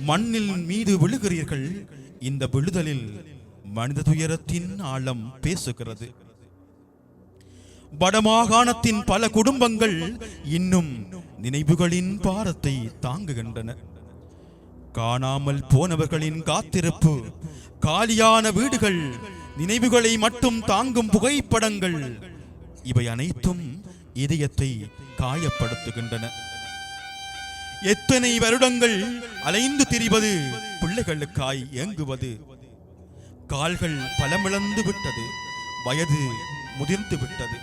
மண்ணில் மீது விழுகிறீர்கள். இந்த விழுதலில் மனித துயரத்தின் ஆழம் பேசுகிறது. வடமாகாணத்தின் பல குடும்பங்கள் இன்னும் நினைவுகளின் பாரத்தை தாங்குகின்றன. காணாமல் போனவர்களின் காத்திருப்பு, காலியான வீடுகள், நினைவுகளை மட்டும் தாங்கும் புகைப்படங்கள், இவை அனைத்தும் இதயத்தை காயப்படுத்துகின்றன. எத்தனை வருடங்கள் அலைந்து திரிவது, பிள்ளைகளுக்காய் ஏங்குவது. கால்கள் பலமிழந்து விட்டது, வயது முதிர்ந்து விட்டது.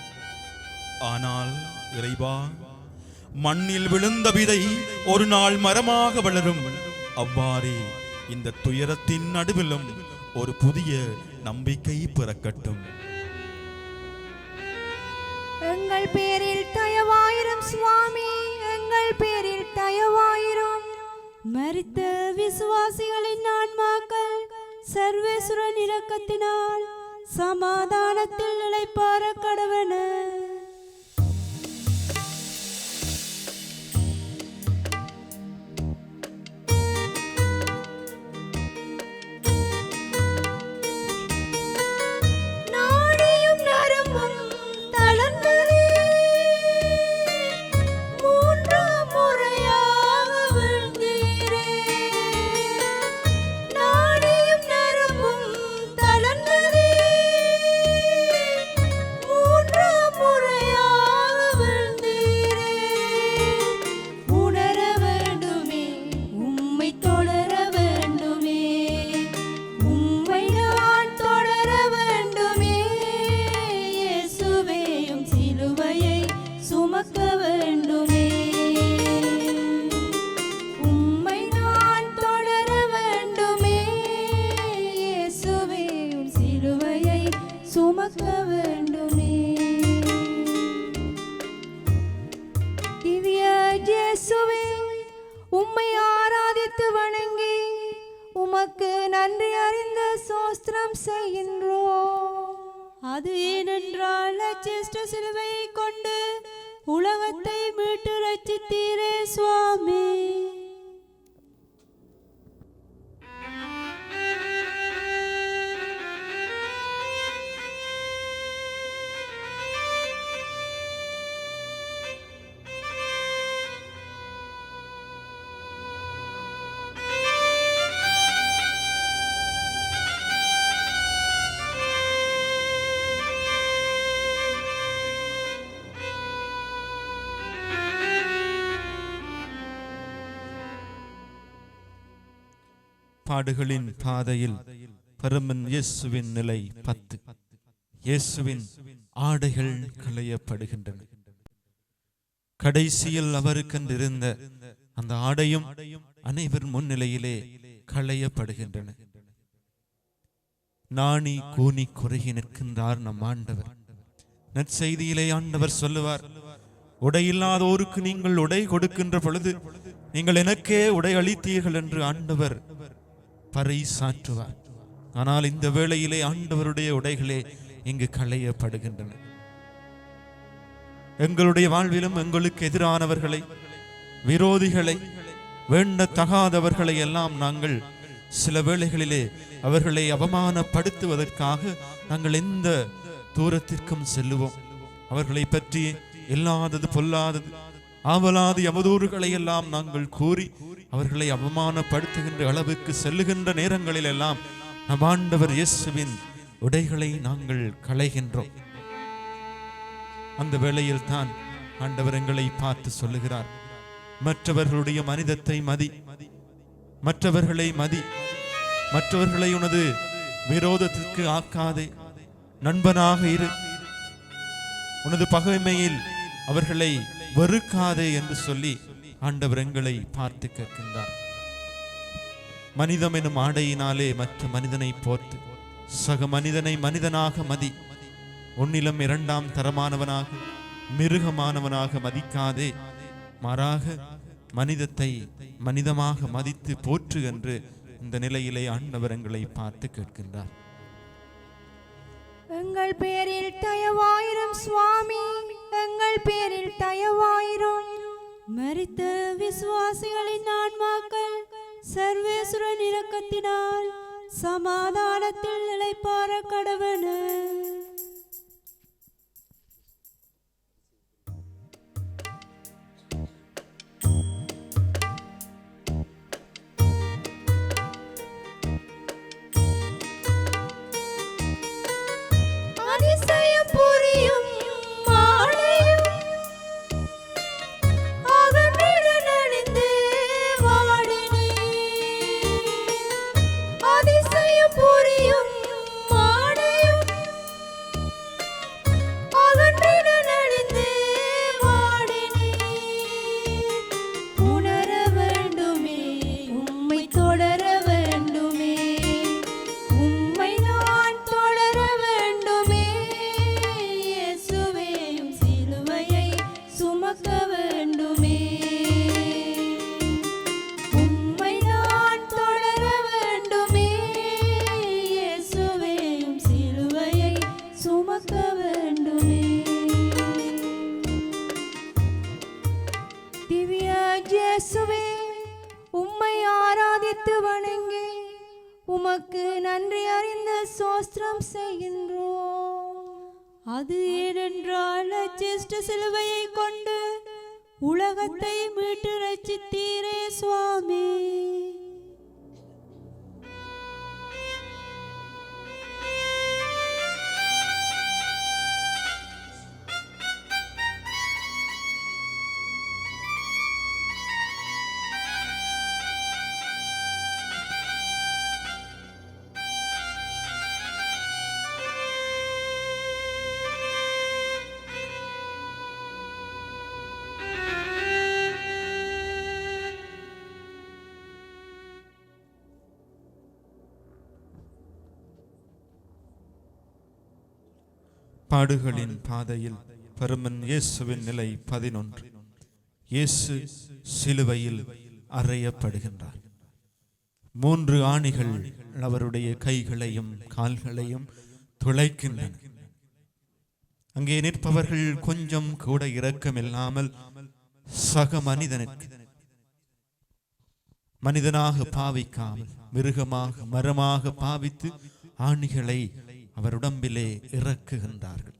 ஆனால் இறைவா, மண்ணில் விழுந்த விதை ஒரு நாள் மரமாக வளரும். அவ்வாறே இந்த துயரத்தின் நடுவிலும் ஒரு புதிய நம்பிக்கை பிறக்கட்டும். எங்கள் பேரில் தயவாயிரும் சுவாமி, எங்கள் பேரில் தயவாயிரும். மரித்த விசுவாசிகளின் ஆன்மாக்கள் சர்வேசுரன் இரக்கத்தினால் சமாதானத்தில் இளைப்பாற கடவன. மூன்றாம் சுமக்க வேண்டுமே. உம்மை நான் தொடர வேண்டுமே. இயேசுவே உம் சிலுவையை சுமக்க வேண்டுமே. திவ்ய இயேசுவே, உம்மை ஆராதித்து வணங்கி உமக்கு நன்றி அறிந்த சோஸ்திரம் செய்கின்றோம். அது ஏனென்றால் அச்சிஷ்ட சிலுவையை கொண்டு உலகத்தை மீட்டு ரட்சித்தீரே சுவாமி. பாடுகளின் பாதையில் பரமன் இயேசுவின் நிலை 10. இயேசுவின் ஆடைகள் களையப்படுகின்றன. கடைசியில் அவருக்கென்றிருந்த அந்த ஆடையும் அனைவர் முன்னிலையிலே களையப்படுகின்றன. நாணி கூனி குறுகி நிற்கின்றார் நம் ஆண்டவர். நற்செய்தியிலே ஆண்டவர் சொல்லுவார், உடையில்லாதோருக்கு நீங்கள் உடை கொடுக்கின்ற பொழுது நீங்கள் எனக்கே உடை அளித்தீர்கள் என்று ஆண்டவர் பறைசாற்றுவார். ஆனால் இந்த வேளையிலே ஆண்டவருடைய உடைகளே இங்கு களையப்படுகின்றன. எங்களுடைய வாழ்விலும் எங்களுக்கு எதிரானவர்களை, விரோதிகளை, வேண்டத்தகாதவர்களை எல்லாம் நாங்கள் சில வேளைகளிலே அவர்களை அவமானப்படுத்துவதற்காக நாங்கள் எந்த தூரத்திற்கும் செல்லுவோம். அவர்களை பற்றி இல்லாதது பொல்லாதது ஆவலாது அவதூறுகளை எல்லாம் நாங்கள் கூறி அவர்களை அவமானப்படுத்துகின்ற அளவுக்கு செல்லுகின்ற நேரங்களில் எல்லாம் நம் ஆண்டவர் இயேசுவின் உடைகளை நாங்கள் களைகின்றோம். அந்த வேளையில் தான் ஆண்டவர் எங்களை பார்த்து சொல்லுகிறார், மற்றவர்களுடைய மனிதத்தை மதி, மற்றவர்களை மதி, மற்றவர்களை உனது விரோதத்திற்கு ஆக்காதே, நண்பனாக இரு, உனது பகைமையில் அவர்களை வெறுக்காதே என்று சொல்லி ஆண்டவர் எங்களை பார்த்து கேட்கின்றார். மனிதம் எனும் ஆடையினாலே மற்ற மனிதனை போர்த்து சக மனிதனை மனிதனாக மதி, உன்னிலும் இரண்டாம் தரமானவனாக மிருகமானவனாக மதிக்காதே, மாறாக மனிதத்தை மனிதமாக மதித்து போற்று என்று இந்த நிலையிலே ஆண்டவர் எங்களை பார்த்து கேட்கின்றார். எங்கள் பேரில் தயவாயிரும் சுவாமி, எங்கள் பேரில் தயவாயிரும். மரித்த விசுவாசிகளின் ஆன்மாக்கள் சர்வேசுரன் இரக்கத்தினால் சமாதானத்தில் நிலைப்பார கடவன. அதிசயம் புரியும் மாலையும் அகன்றிட நணிந்து வாடினே. அதிசயம் புரியும் மாலையும் அகன்றிட நணிந்து வாடினே. உணர வேண்டுமே, உம்மை தொடர வேண்டுமே, உம்மை நான் தொடர வேண்டுமே. இயேசுவே உம் சிலுவையை சுமக்க வேண்டுமே. உம்மை நான் தொடர வேண்டுமே. இயேசுவே உம் சிலுவையை சுமக்க வேண்டுமே. திவ்ய இயேசுவே, உம்மை ஆராதித்து வணங்கி உமக்கு நன்றி அறிந்த சோஸ்திரம் செய்கின்றோம். அது ஏனென்றால் அச்சிஷ்ட சிலுவையை கொண்டு உலகத்தை மீட்டு ரட்சித்தீரே சுவாமி. பாடுகளின் பாதையில் பருமன் இயேசுவின் நிலை 11. இயேசு சிலுவையில் அறையப்படுகின்றார். 3 ஆணிகள் அவருடைய கைகளையும் கால்களையும் துளைக்கின்றன. அங்கே நிற்பவர்கள் கொஞ்சம் கூட இரக்கமில்லாமல் சக மனிதனுக்கு மனிதனாக பாவிக்காமல் மிருகமாக மரமாக பாவித்து ஆணிகளை அவர் உடம்பிலே இறக்குகின்றார்கள்.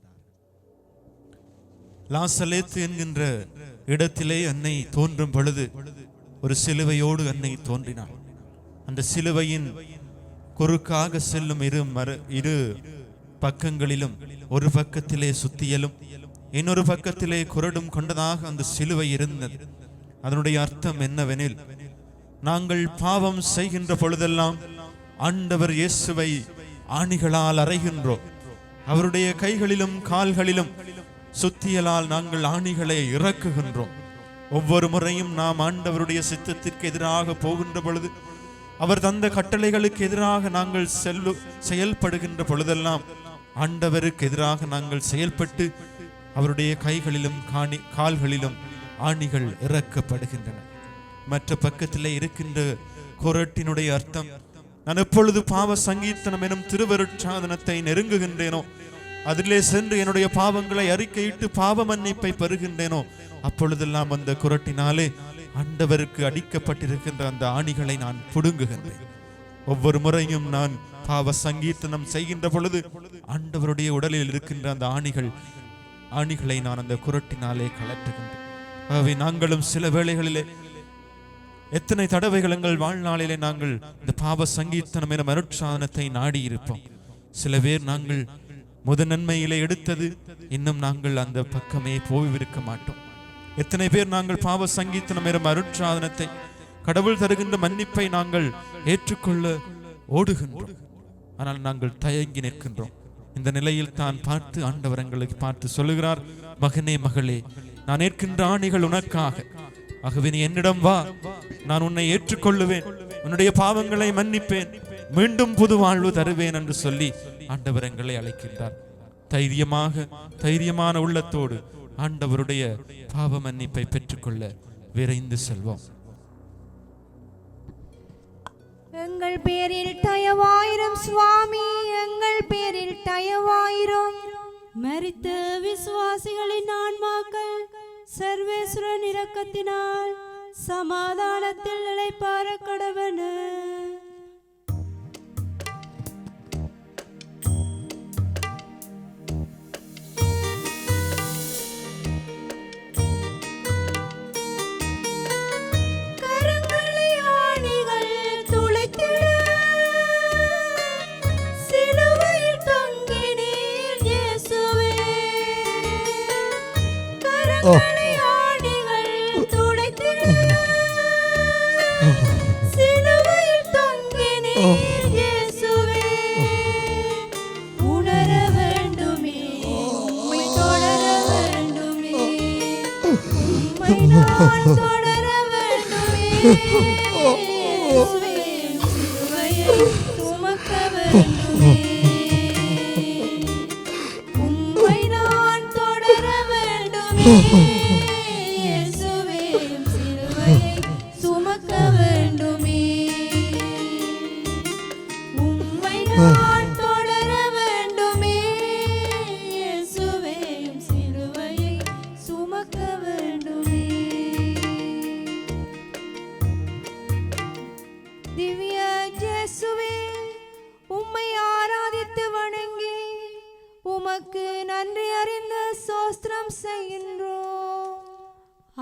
லாசலேத்து என்கின்ற இடத்திலே அன்னை தோன்றும் பொழுது ஒரு சிலுவையோடு அன்னை தோன்றினார். அந்த சிலுவையின் குறுக்காக செல்லும் இரு பக்கங்களிலும் ஒரு பக்கத்திலே சுத்தியலும் இன்னொரு பக்கத்திலே குரடும் கொண்டதாக அந்த சிலுவை இருந்தது. அதனுடைய அர்த்தம் என்னவெனில், நாங்கள் பாவம் செய்கின்ற பொழுதெல்லாம் ஆண்டவர் இயேசுவை ஆணிகளால் அறைகின்றோம். அவருடைய கைகளிலும் கால்களிலும் சுத்தியலால் நாங்கள் ஆணிகளை இறக்குகின்றோம். ஒவ்வொரு முறையும் நாம் ஆண்டவருடைய சித்தத்திற்கு எதிராக போகின்ற பொழுது, அவர் தந்த கட்டளைகளுக்கு எதிராக நாங்கள் செயல்படுகின்ற பொழுதெல்லாம் ஆண்டவருக்கு எதிராக நாங்கள் செயல்பட்டு அவருடைய கைகளிலும் கால்களிலும் ஆணிகள் இறக்கப்படுகின்றன. மற்ற பக்கத்திலே இருக்கின்ற குரட்டினுடைய அர்த்தம், நான் எப்பொழுது பாவ சங்கீர்த்தனம் எனும் திருவருட்சாதனத்தை நெருங்குகின்றேனோ, அதிலே சென்று என்னுடைய பாவங்களை அறிக்கையிட்டு பாவ மன்னிப்பை பெறுகின்றேனோ, அப்பொழுதெல்லாம் அந்த குரட்டினாலே ஆண்டவருக்கு அடிக்கப்பட்டிருக்கின்ற அந்த ஆணிகளை நான் புடுங்குகின்றேன். ஒவ்வொரு முறையும் நான் பாவ சங்கீர்த்தனம் செய்கின்ற பொழுது ஆண்டவருடைய உடலில் இருக்கின்ற அந்த ஆணிகளை நான் அந்த குரட்டினாலே கலட்டுகின்றேன். ஆகவே நாங்களும் சில வேளைகளிலே எத்தனை தடவைகள் எங்கள் வாழ்நாளிலே நாங்கள் இந்த பாவ சங்கீர்த்தனம் என அருட்சாதனத்தை நாடி இருப்போம். சில பேர் நாங்கள் முதன்மையிலே எடுத்தது இன்னும் நாங்கள் அந்த பக்கமே போய்விருக்க மாட்டோம். எத்தனை பேர் நாங்கள் பாவ சங்கீர்த்தனம் என அருட்சாதனத்தை, கடவுள் தருகின்ற மன்னிப்பை நாங்கள் ஏற்றுக்கொள்ள ஓடுகின்றோம். ஆனால் நாங்கள் தயங்கி நிற்கின்றோம். இந்த நிலையில் தான் பார்த்து ஆண்டவர் எங்களுக்கு பார்த்து சொல்லுகிறார், மகனே மகளே, நான் ஏற்கின்ற ஆணிகள் உனக்காக. ஆகவே நீ என்னிடம் வா, நான் உன்னை ஏற்றுக்கொள்ளுவேன், உன்னுடைய பாவங்களை மன்னிப்பேன், மீண்டும் புது வாழ்வு தருவேன் என்று சொல்லி ஆண்டவர் எங்களை அழைக்கின்றார். தைரியமான உள்ளத்தோடு ஆண்டவருடைய பாவ மன்னிப்பை பெற்றுக்கொள்ள விரைந்து செல்வோம். எங்கள் பேரில் தயவாயிரும் சுவாமி, எங்கள் பேரில் தயவாயிரும். மரித்த விசுவாசிகளின் ஆன்மாக்கள் சர்வேஸ்வரன் இரக்கத்தினால் சமாதானத்தில் இளைப்பாற கடவன.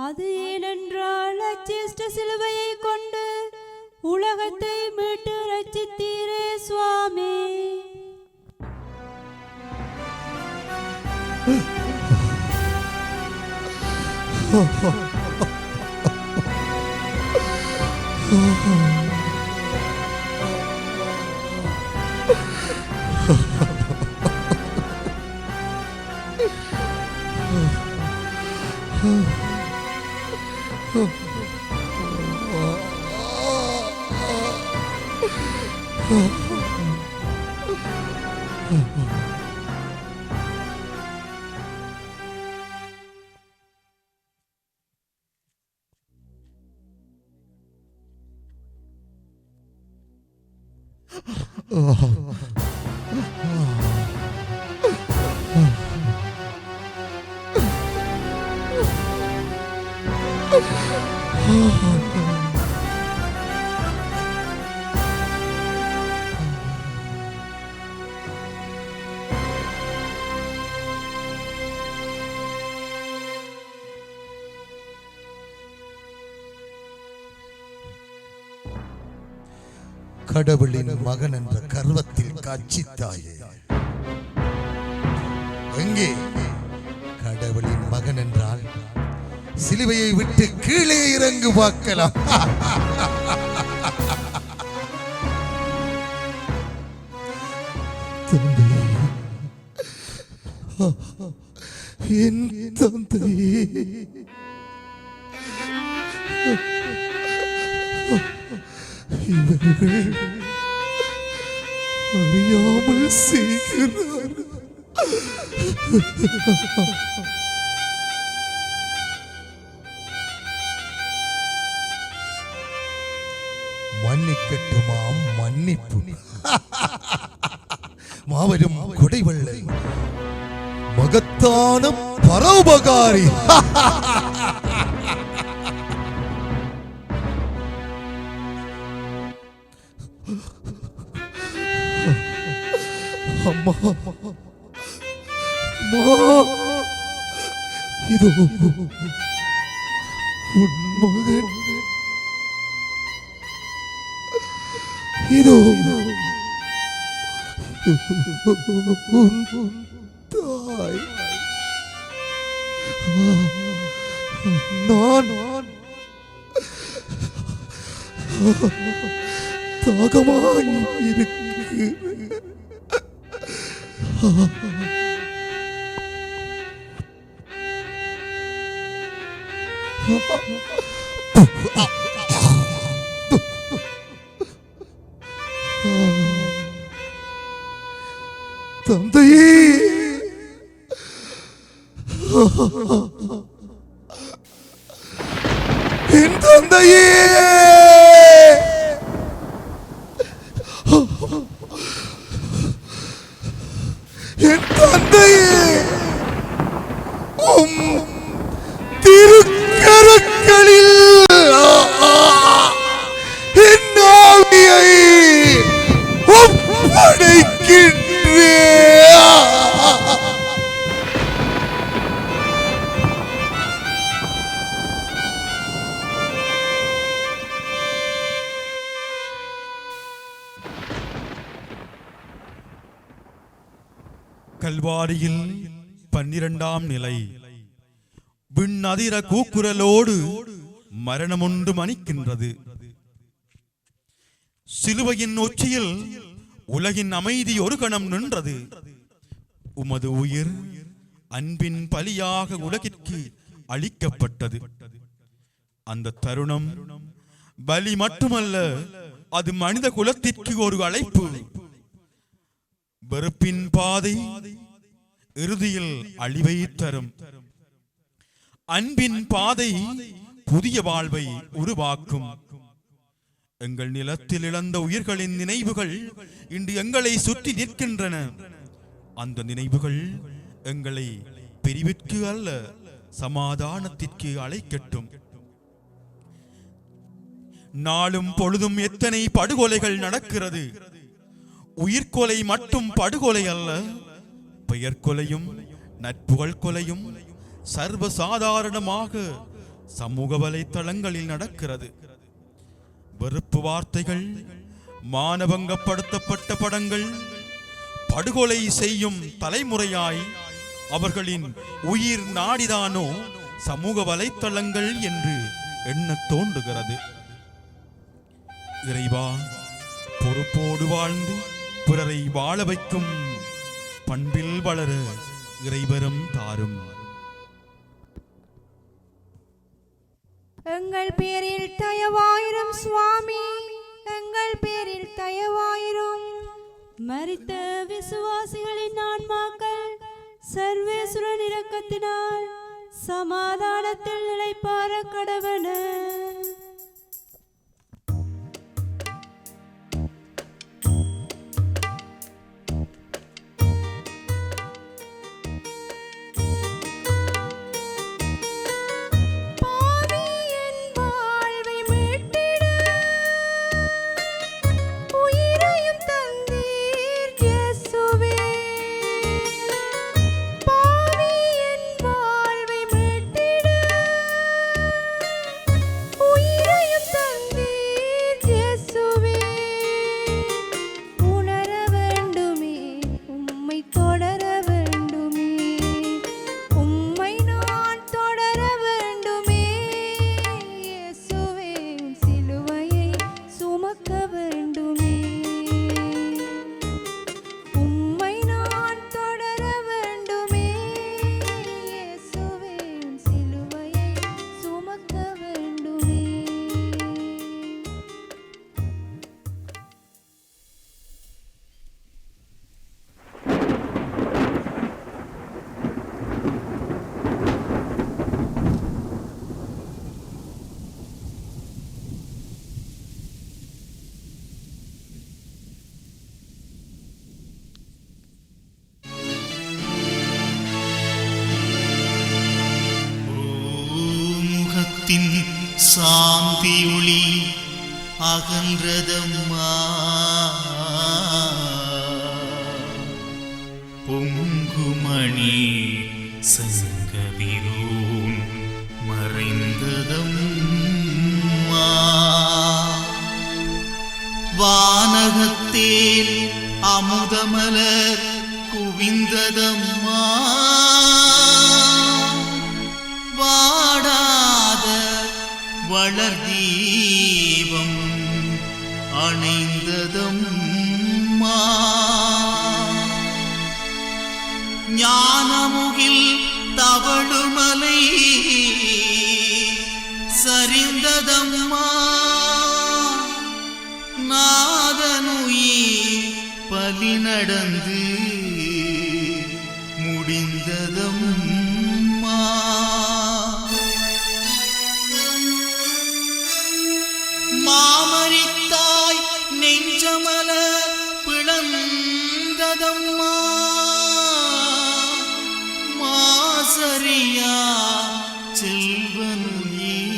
அது ஏனென்றால் அச்சிஷ்ட சிலுவையை கொண்டு உலகத்தை மீட்டு ரட்சித்தீரே சுவாமி. கடவுளின் மகன் என்ற கர்வத்தில் காட்சித்தாயே, எங்கே கடவுளின் மகன் என்றால் சிலுவையை விட்டு கீழே இறங்கு பார்க்கலாம். என் தந்தையே, இவர்கள் அறியாமல் செய்கிறார். மன்னிக்கட்டுமாம் மன்னிப்பு. மாபெரும் கொடைவள்ளை, மகத்தான பரோபகாரி. அம்மா, இதோ உன் மகன், இதோ உன் தாய். நான் தாகமாய் இருக்கிறேன். தந்தையே, என் தந்தையே, என் தந்தையே, திருக்கரங்களில் என் ஆவியை ஒப்படைக்கின்றேன். கல்வாரியில் 12ஆம் நிலை. விண்ணதிர கூக்குரலோடு மரணமொன்று மணிக்கின்றது. சிலுவையின் உச்சியில் உலகின் அமைதி ஒரு கணம் நின்றது. உமது உயிர் அன்பின் பலியாக உலகிற்கு அளிக்கப்பட்டது. அந்த தருணம் பலி மட்டுமல்ல, அது மனித குலத்திற்கு ஒரு அழைப்பு. வெறுப்பின் பாதை இறுதியில் அழிவை தரும். அன்பின் பாதை புதிய வாழ்வை உருவாக்கும். எங்கள் நிலத்தில் இழந்த உயிர்களின் நினைவுகள் இன்று எங்களை சுற்றி நிற்கின்றன. அந்த நினைவுகள் எங்களை பிரிவிற்கு அல்ல, சமாதானத்திற்கு அழைக்கட்டும். நாளும் பொழுதும் எத்தனை படுகொலைகள் நடக்கிறது. உயிர்கொலை மட்டும் படுகொலை அல்ல, பெயர் கொலையும் நட்புகள் கொலையும் சர்வசாதாரணமாக சமூக வலைத்தளங்களில் நடக்கிறது. வெறுப்பு வார்த்தைகள், மானபங்கப்படுத்தப்பட்ட படங்கள், படுகொலை செய்யும் தலைமுறையாய் அவர்களின் உயிர் நாடிதானோ சமூக வலைத்தளங்கள் என்று எண்ண தோன்றுகிறது. இறைவா, பொறுப்போடு வாழ்ந்து பிறரை வாழ வைக்கும் பண்பில் வளர இறைவரும் தாரும். எங்கள் பேரில் தயவாயிரும் சுவாமி, எங்கள் பேரில் தயவாயிரும். மரித்த விசுவாசிகளின் ஆன்மாக்கள் சர்வேசுரன் இரக்கத்தினால் சமாதானத்தில் நிலைப்பார கடவன. உள்ளத்தின் சாந்தி ஒளி அகன்றதம்மா. பொங்குமணி சங்கதிரோன் மறைந்ததம்மா. வானகத்தேல் அமுதமலர் குவிந்ததம்மா. வாடாத வளர்தீபம் அணைந்ததம்மா. ஞானமுகில் தவழுமலை சரிந்ததம்மா. நாதனுயிர் பலி நடந்து முடிந்ததம்மா. மாமரித்தாய் நெஞ்சமல பிளந்ததம்மா. மாசரியா செல்வனுயிர்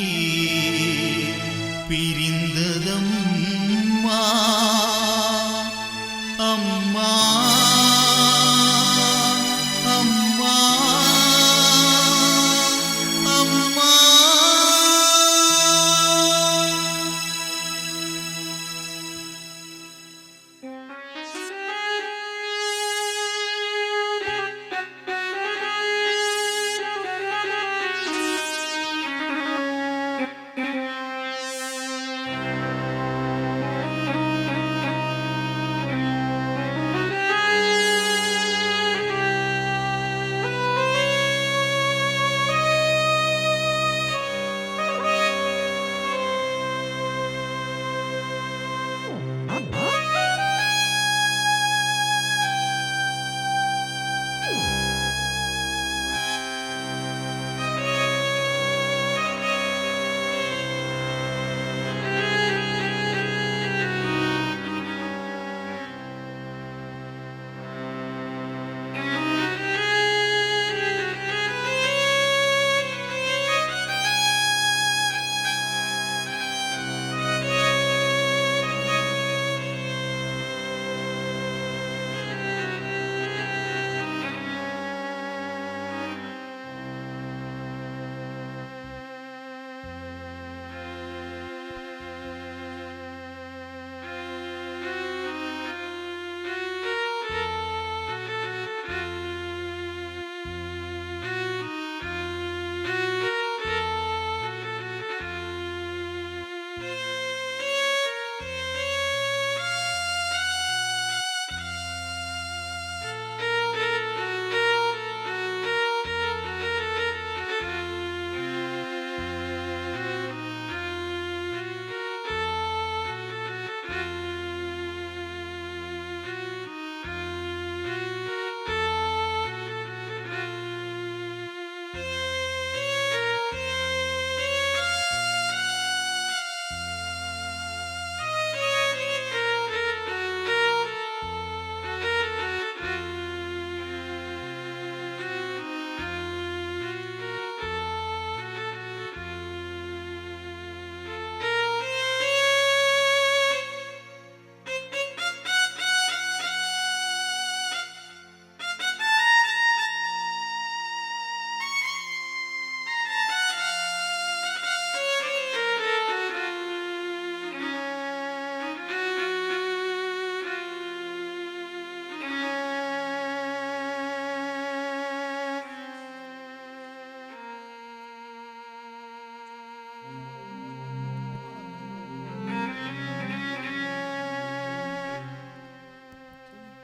பிரிந்ததம்மா. அம்மா அம்மா அம்மா.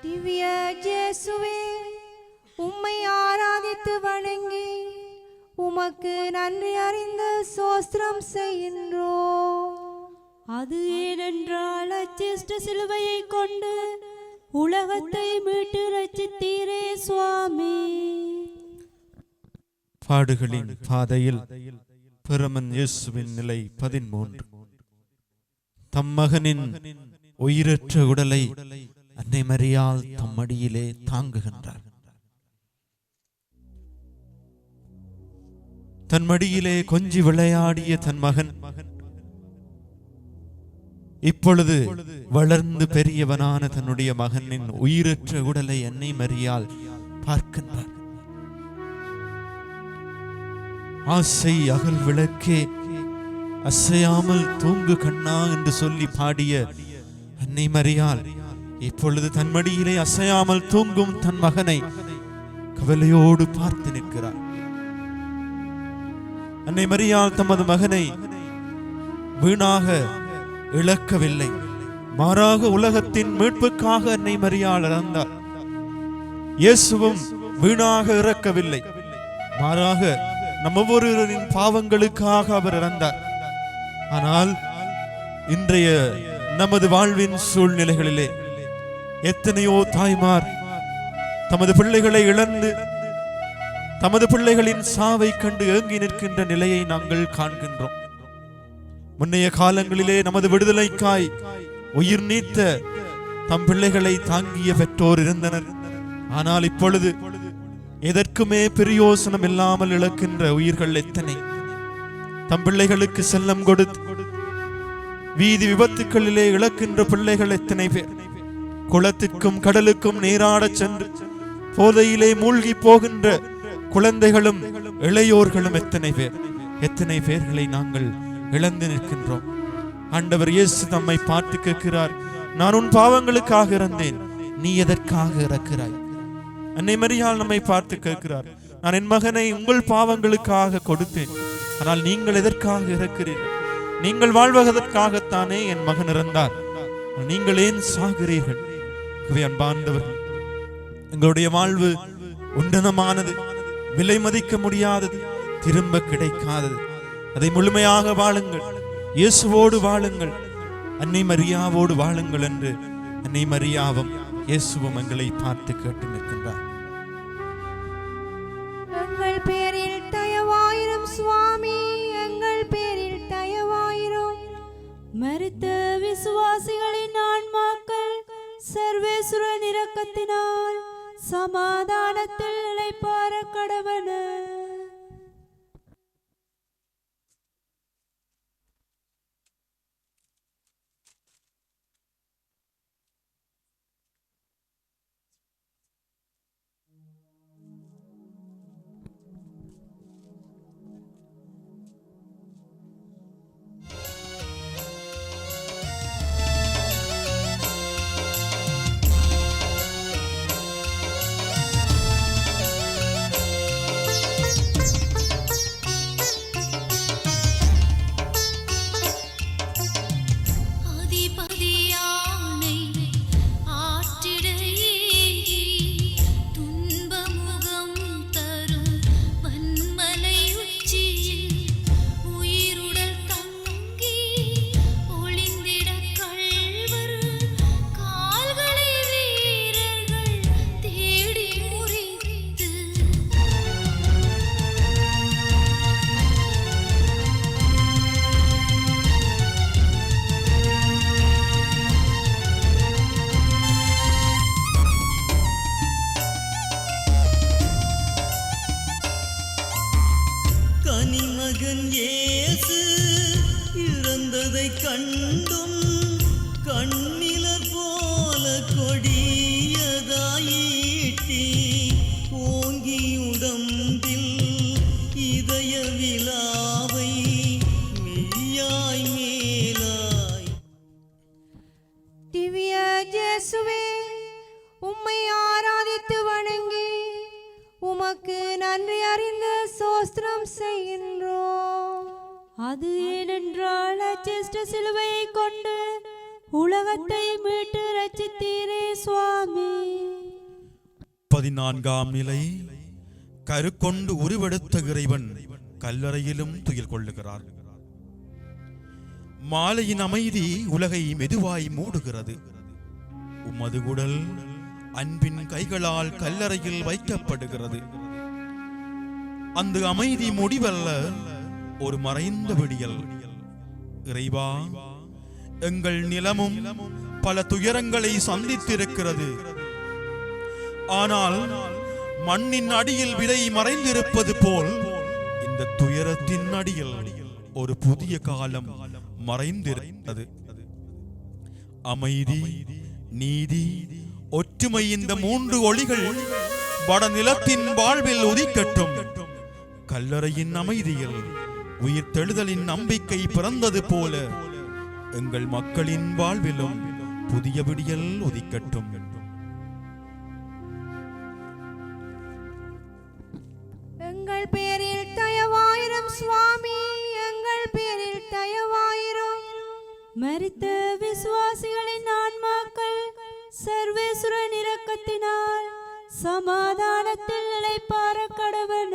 திவ்ய இயேசுவே, உம்மை ஆராதித்து வணங்கி உமக்கு நன்றி அறிந்த சோஸ்திரம் செய்கின்றோம். அது ஏனென்றால் அச்சிஷ்ட சிலுவையை கொண்டு உலகத்தை மீட்டு ரட்சித்தீரே சுவாமி. பாடுகளின் பாதையில் பிரமன் இயேசுவின் நிலை 13. தம் மகனின் உயிரற்ற உடலை அன்னை மரியாள் தம் மடியிலே தாங்குகின்றார். தன் மடியிலே கொஞ்சி விளையாடிய தன் மகன் இப்பொழுது வளர்ந்து பெரியவனான தன்னுடைய மகனின் உயிரற்ற உடலை அன்னை மரியாள் பார்க்கின்றார். ஆசை அகல் விளக்கே அசையாமல் தூங்கு கண்ணா என்று சொல்லி பாடிய அன்னை மரியாள் இப்பொழுது தன் மடியிலே அசையாமல் தூங்கும் தன் மகனை கவலையோடு பார்த்து நிற்கிறார். அன்னை மரியாள் தமது மகனை வீணாக இழக்கவில்லை, மாறாக உலகத்தின் மீட்புக்காக அன்னை மரியாள் இறந்தார். இயேசுவும் வீணாக இறக்கவில்லை, மாறாக நம் ஒவ்வொருவரின் பாவங்களுக்காக அவர் இறந்தார். ஆனால் இன்றைய நமது வாழ்வின் சூழ்நிலைகளிலே எத்தனையோ தாய்மார் தமது பிள்ளைகளை இழந்து தமது பிள்ளைகளின் சாவை கண்டு ஏங்கி நிற்கின்ற நிலையை நாங்கள் காண்கின்றோம். முன்னைய காலங்களிலே நமது விடுதலைக்காய் உயிர் நீத்த தம் பிள்ளைகளை தாங்கிய பெற்றோர் இருந்தனர். ஆனால் இப்பொழுது எதற்குமே பிரயோசனம் இல்லாமல் இழக்கின்ற உயிர்கள் எத்தனை! தம் பிள்ளைகளுக்கு செல்லம் கொடுத்து வீதி விபத்துக்களிலே இழக்கின்ற பிள்ளைகள் எத்தனை பேர்! குளத்திற்கும் கடலுக்கும் நீராடச் சென்று போதையிலே மூழ்கி போகின்ற குழந்தைகளும் இளையோர்களும் எத்தனை பேர்! எத்தனை பேர்களை நாங்கள் இழந்து நிற்கின்றோம். ஆண்டவர் இயேசு நம்மை பார்த்து கேட்கிறார், நான் உன் பாவங்களுக்காக இறந்தேன், நீ எதற்காக இறக்கிறாய்? அன்னை மரியாள் நம்மை பார்த்து கேட்கிறார், நான் என் மகனை உங்கள் பாவங்களுக்காக கொடுத்தேன், ஆனால் நீங்கள் எதற்காக இறக்கிறீர்கள்? நீங்கள் வாழ்வதற்காகத்தானே என் மகன் இறந்தார், நீங்கள் ஏன் சாகிறீர்கள்? அன்பார்ந்தவர்கள், எங்களுடைய வாழ்வு உன்னதமானது, விலை மதிக்க முடியாதது, திரும்ப கிடைக்காதது. அதை முழுமையாக வாழுங்கள், இயேசுவோடு வாழுங்கள், அன்னை மரியாவோடு வாழுங்கள் என்று அன்னை மரியாவும் இயேசுவும் எங்களை பார்த்து கேட்டு நிற்கின்றார். எங்கள் பேரில் தயவாயிரும் சுவாமி, எங்கள் பேரில் தயவாயிரும். மரித்த விசுவாசிகளின் ஆன்மாக்கள் சர்வேசுரன் இரக்கத்தினால் சமாதானத்தில் இளைப்பாற கடவன. கனிமகன் இயேசு இறந்ததை கண்டும் கண்ணிலர் போல கொடியதாயிட்டி ஓங்கி உடம்பில் இதய விழாவை மெய்யாய் மேலாய். திவ்ய இயேசுவே, உம்மை ஆராதித்து வணங்கி உமக்கு நன்றி அறிந்த சோஸ்திரம் செய்கின்றோம். அது ஏனென்றால் அச்சிஷ்ட சிலுவையை கொண்டு உலகத்தை மீட்டு ரட்சித்தீரே சுவாமி. 14ஆம் நிலை. கருக்கொண்டு உருவெடுத்த இறைவன் கல்லறையிலும் துயில் கொள்ளுகிறார். மாலையின் அமைதி உலகை மெதுவாய் மூடுகிறது. உமது உடல் அன்பின் கைகளால் கல்லறையில் வைக்கப்படுகிறது. அந்த அமைதி முடிவல்ல, ஒரு மறைந்த விடியல். இறைவா, எங்கள் நிலமும் பல துயரங்களை சந்தித்திருக்கிறது. ஆனால் மண்ணின் அடியில் விதை மறைந்திருப்பது போல் இந்த இந்த துயரத்தின் அடியில் ஒரு புதிய காலம் மறைந்திருந்தது. அமைதி, நீதி, ஒற்றுமை இந்த மூன்று ஒளிகள் வடநிலத்தின் வாழ்வில் உதிக்கட்டும். கல்லறையின் அமைதியில் உயிர் தெழுதலின் நம்பிக்கை பிறந்தது போல எங்கள் மக்களின் வாழ்விலும் புதிய விடியல் உதிக்கட்டும். எங்கள் பேரில் தயவாயிரம் சுவாமி, எங்கள் பேரில் தயவாயிரம். மரித்த விசுவாசிகளின் ஆன்மாக்கள் சர்வேஸ்வரன் இரக்கத்தினால் சமாதானத்தில் இளைப்பாற கடவன.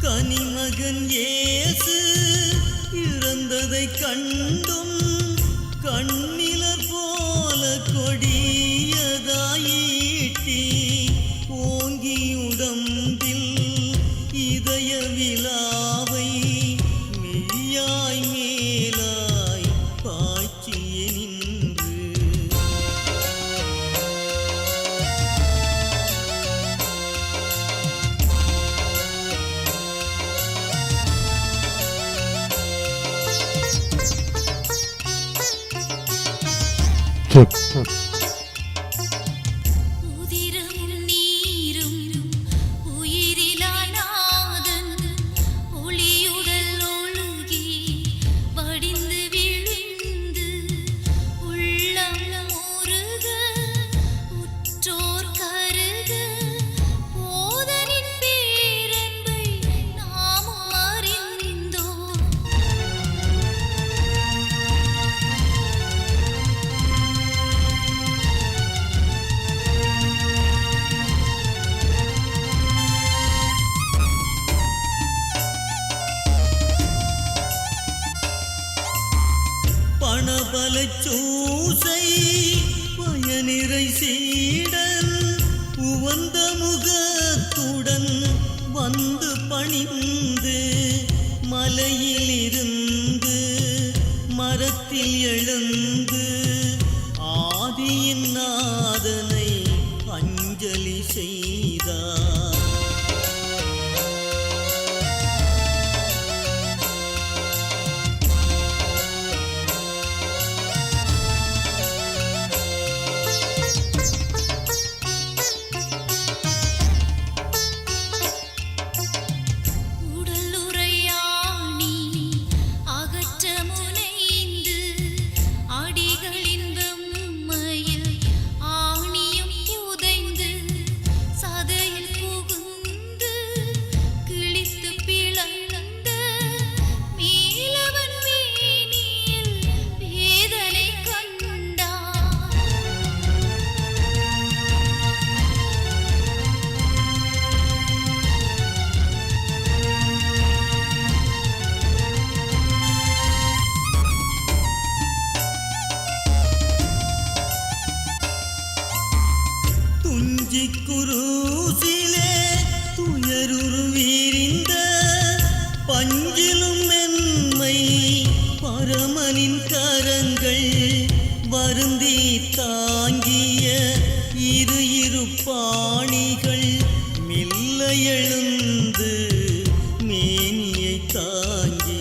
கனிமகன் இயேசு இறந்ததை கண்டும் கண்ணிலர் போல கொடியதாயிட்டி ஓங்கி உடம்பில் இதய விழாவை மெய்யாய் மேலாய் பாய்ச்சிய நின்று உதிரமும் நீரும் உயிரிலானாதன் ஒளியுடல் ஒழுகி வடிந்து விழுந்து உள்ளம் முருக உற்றோர் கருக போதனின் பேரன்பை நாமும் அறிந்தோம். பணபலச்சூசை பயனிறை சீடன் உவந்த முகத்துடன் வந்து பணிந்து மலையில் இருந்து மரத்தில் எழுந்து ஆதியின் நாதனை அஞ்சலி செய்தார். உடலுறையாணி அகற்ற முனைந்து அடிகளின் வெம்மையில் ஆணியும் புதைந்து சதையில் புகுந்து கிழித்து பிளந்த மேலவன் மேனியில் வேதனை கண்டார். துஞ்சி குருசிலே துயருரு வீரிந்த பஞ்சிலும் மென்மை பரமனின் கரங்கள் வருந்தி தாங்கிய இரு பாணிகள் மெல்ல எழுந்து மேனியை தாங்கி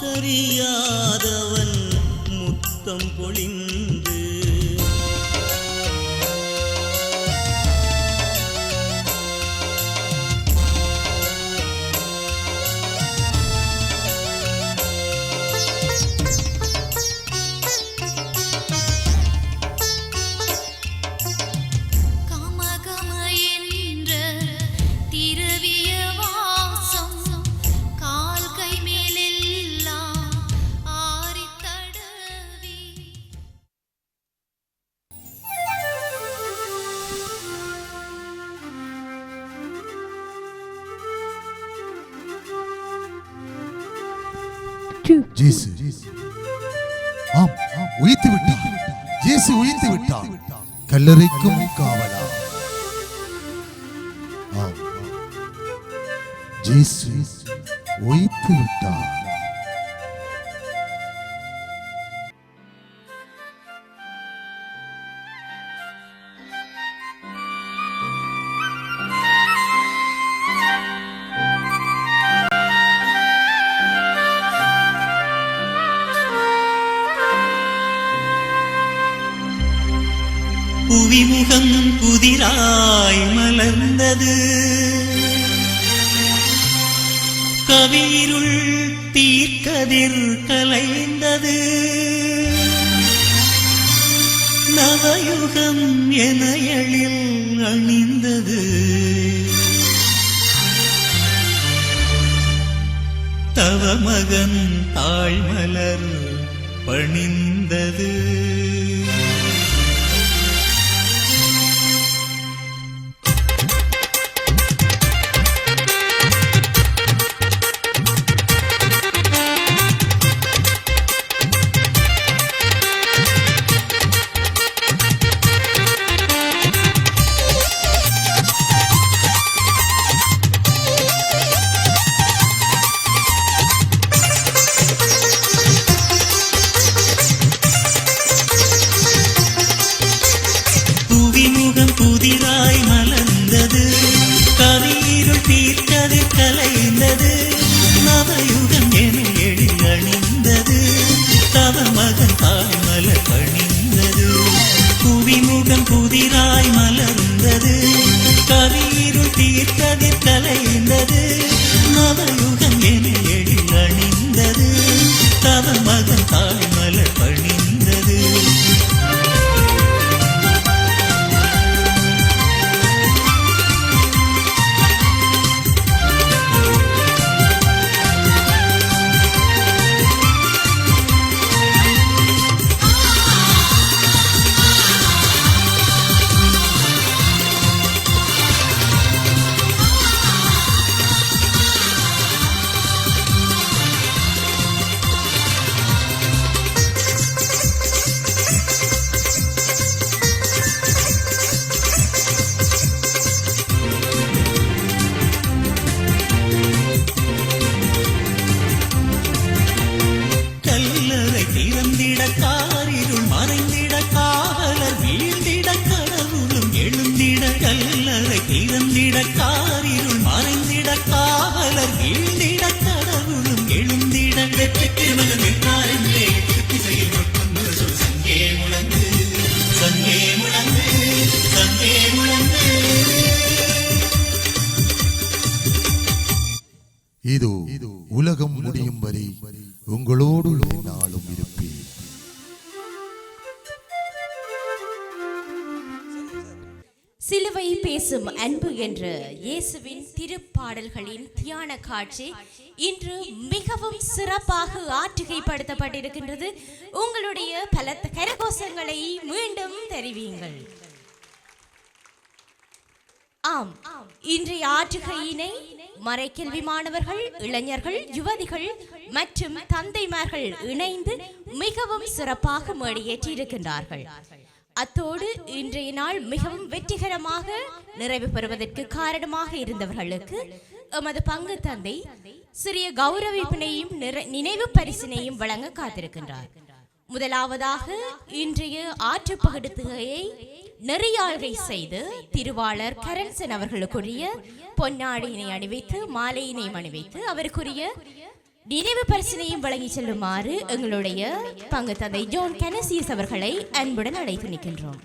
மாற்றறியாதவன் முத்தம் பொழிந்து ஜேசு ஆம் உயிர்த்து விட்டார். ஜேசு உயிர்த்து விட்டார். கல்லறைக்கும் காவலா. ஆம் ஜேசு உயிர்த்து விட்டார். புவிமுகம் புதிராய் மலர்ந்தது, கவியிருள் தீர்க்கதிர் கலைந்தது, நவயுகம் என எழில் அணிந்தது, தவமகன் தாழ்மலர் பணிந்தது. புதிராய் மலர்ந்தது, கவியிருள் தீர்க்கதிர் கலைந்தது, நவயுகம் என எழில் அணிந்தது, தவமகன் தாய்மலர் பணிந்தது. புவிமுகம் புதிராய் மலர்ந்தது, கவியிருள் தீர்க்கதிர் கலைந்தது, நவயுகம் என எழில் அணிந்தது, தவமகன் தாய்மலர் பணிந்தது. காரிருள் மறைந்திட காவலர் வீழ்ந்திட கடவுளும் எழுந்திட, கல்லறை திறந்திட காரிருள் மறைந்திட காவலர் வீழ்ந்திட கடவுளும் எழுந்திட, வெற்றி திருமணம் வென்றார் என்றே திசையில் சொல் சங்கே முழங்கு, சங்கே முழங்கு, சங்கே முழங்கு. இதோ உலகம் முடியும் வரை உங்களோடு நாளும் இருப்பேன். சிலுவை பேசும் அன்பு என்ற இயேசுவின் திருப்பாடல்களின் தியான காட்சி இன்று மிகவும் சிறப்பாக ஆற்றுகைப்படுத்தப்பட்டிருக்கின்றது. உங்களுடைய பலத்த கரகோஷங்களை மீண்டும் தெரிவியுங்கள். ஆம், இன்றைய ஆற்றுகையினை மறைக்கல்வி மாணவர்கள், இளைஞர்கள், யுவதிகள் மற்றும் தந்தைமார்கள் இணைந்து மிகவும் சிறப்பாக மேடையேற்றி இருக்கின்றார்கள். அத்தோடு இன்றைய நாள் மிகவும் வெற்றிகரமாக நிறைவு பெறுவதற்கு காரணமாக இருந்தவர்களுக்கு எமது பங்கு தந்தை சிறிய கௌரவிப்பினையும் நினைவு பரிசினையும் வழங்க காத்திருக்கின்றார். முதலாவதாக இன்றைய ஆற்றுப்பகடுத்துகையை நெறியாழ்கை செய்து திருவாளர் கரன்சன் அவர்களுக்குரிய பொன்னாடியினை அணிவித்து மாலையினை அணிவித்து அவருக்குரிய நினைவு பரிசினையும் வழங்கி செல்லுமாறு எங்களுடைய பங்கு தந்தை ஜோன் கெனசியஸ் அவர்களை அன்புடன் அழைத்து நிற்கின்றோம்.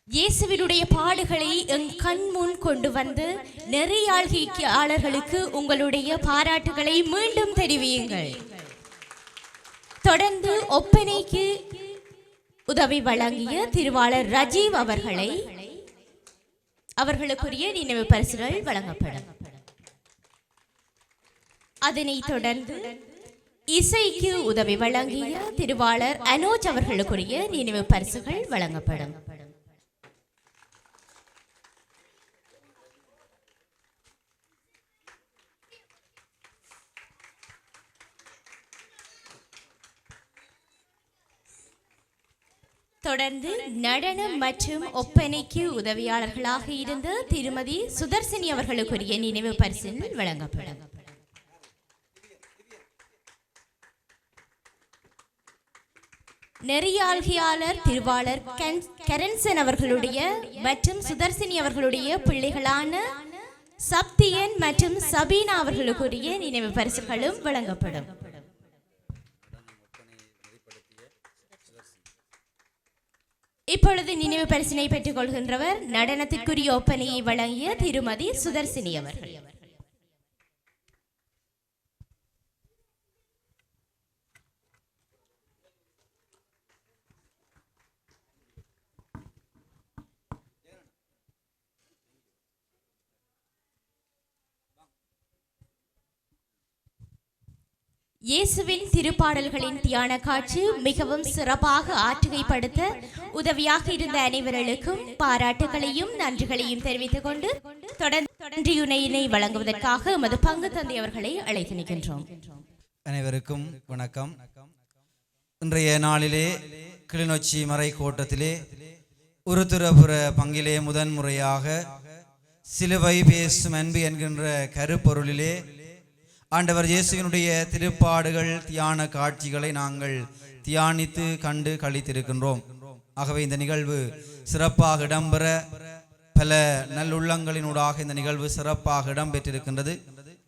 இயேசுவினுடைய பாடுகளை என் கண் முன் கொண்டு வந்து நெறியாள்கையாளர்களுக்கு உங்களுடைய பாராட்டுகளை மீண்டும் தெரிவியுங்கள். தொடர்ந்து ஒப்பனைக்கு உதவி வழங்கிய திருவாளர் ரஜீவ் அவர்களுக்குரிய நினைவு பரிசுகள் வழங்கப்படும். அதனைத் தொடர்ந்து இசைக்கு உதவி வழங்கிய திருவாளர் அனோஜ் அவர்களுக்குரிய நினைவு பரிசுகள் வழங்கப்படும். தொடர்ந்து நடனம் மற்றும் ஒப்பனைக்கு உதவியாளர்களாக இருந்த திருமதி சுதர்சினி அவர்களுக்குரிய நினைவு பரிசு வழங்கப்படும். நெறியாள்கையாளர் திருவாளர் கரன்சன் அவர்களுடைய மற்றும் சுதர்சினி அவர்களுடைய பிள்ளைகளான சப்தியன் மற்றும் சபீனா அவர்களுக்குரிய நினைவு பரிசுகளும் வழங்கப்படும். இப்பொழுது நினைவு பரிசினை பெற்றுக் கொள்கின்றவர் நடனத்திற்குரிய ஒப்பனையை வழங்கிய திருமதி சுதர்சினி அவர்கள். இயேசுவின் திருப்பாடல்களின் தியான காட்சி மிகவும் சிறப்பாக ஆற்றுகைப்படுத்த உதவியாக இருந்த அனைவர்களுக்கும் பாராட்டுகளையும் நன்றிகளையும் தெரிவித்துக் கொண்டு தொடர்ந்து வழங்குவதற்காக எமது பங்கு தந்தை அவர்களை அழைத்து நிற்கின்றோம். அனைவருக்கும் வணக்கம். இன்றைய நாளிலே கிளிநொச்சி மறை கோட்டத்திலே உருத்துரபுர பங்கிலே முதன்முறையாக சிலுவை பேசும் அன்பு என்கின்ற கருப்பொருளிலே ஆண்டவர் இயேசுவினுடைய திருப்பாடுகள் தியான காட்சிகளை நாங்கள் தியானித்து கண்டு கழித்திருக்கின்றோம். ஆகவே இந்த நிகழ்வு சிறப்பாக இடம்பெற பல நல்லுள்ளங்களினூடாக இந்த நிகழ்வு சிறப்பாக இடம்பெற்றிருக்கின்றது.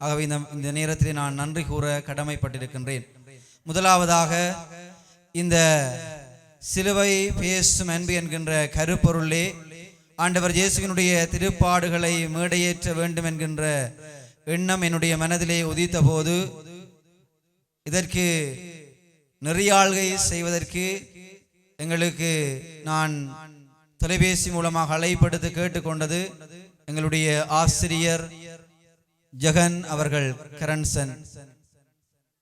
ஆகவே இந்த நேரத்தில் நான் நன்றி கூற கடமைப்பட்டிருக்கின்றேன். முதலாவதாக இந்த சிலுவை பேசும் அன்பு என்கின்ற கருப்பொருளே ஆண்டவர் இயேசுவினுடைய திருப்பாடுகளை மேடையேற்ற வேண்டும் என்கின்ற எண்ணம் என்னுடைய மனதிலே உதித்த போது இதற்கு நெறியாள்கை செய்வதற்கு எங்களுக்கு நான் தொலைபேசி மூலமாக அழைப்படுத்தி கேட்டுக்கொண்டது எங்களுடைய ஆசிரியர் ஜெகன் அவர்கள் கரன்சன்.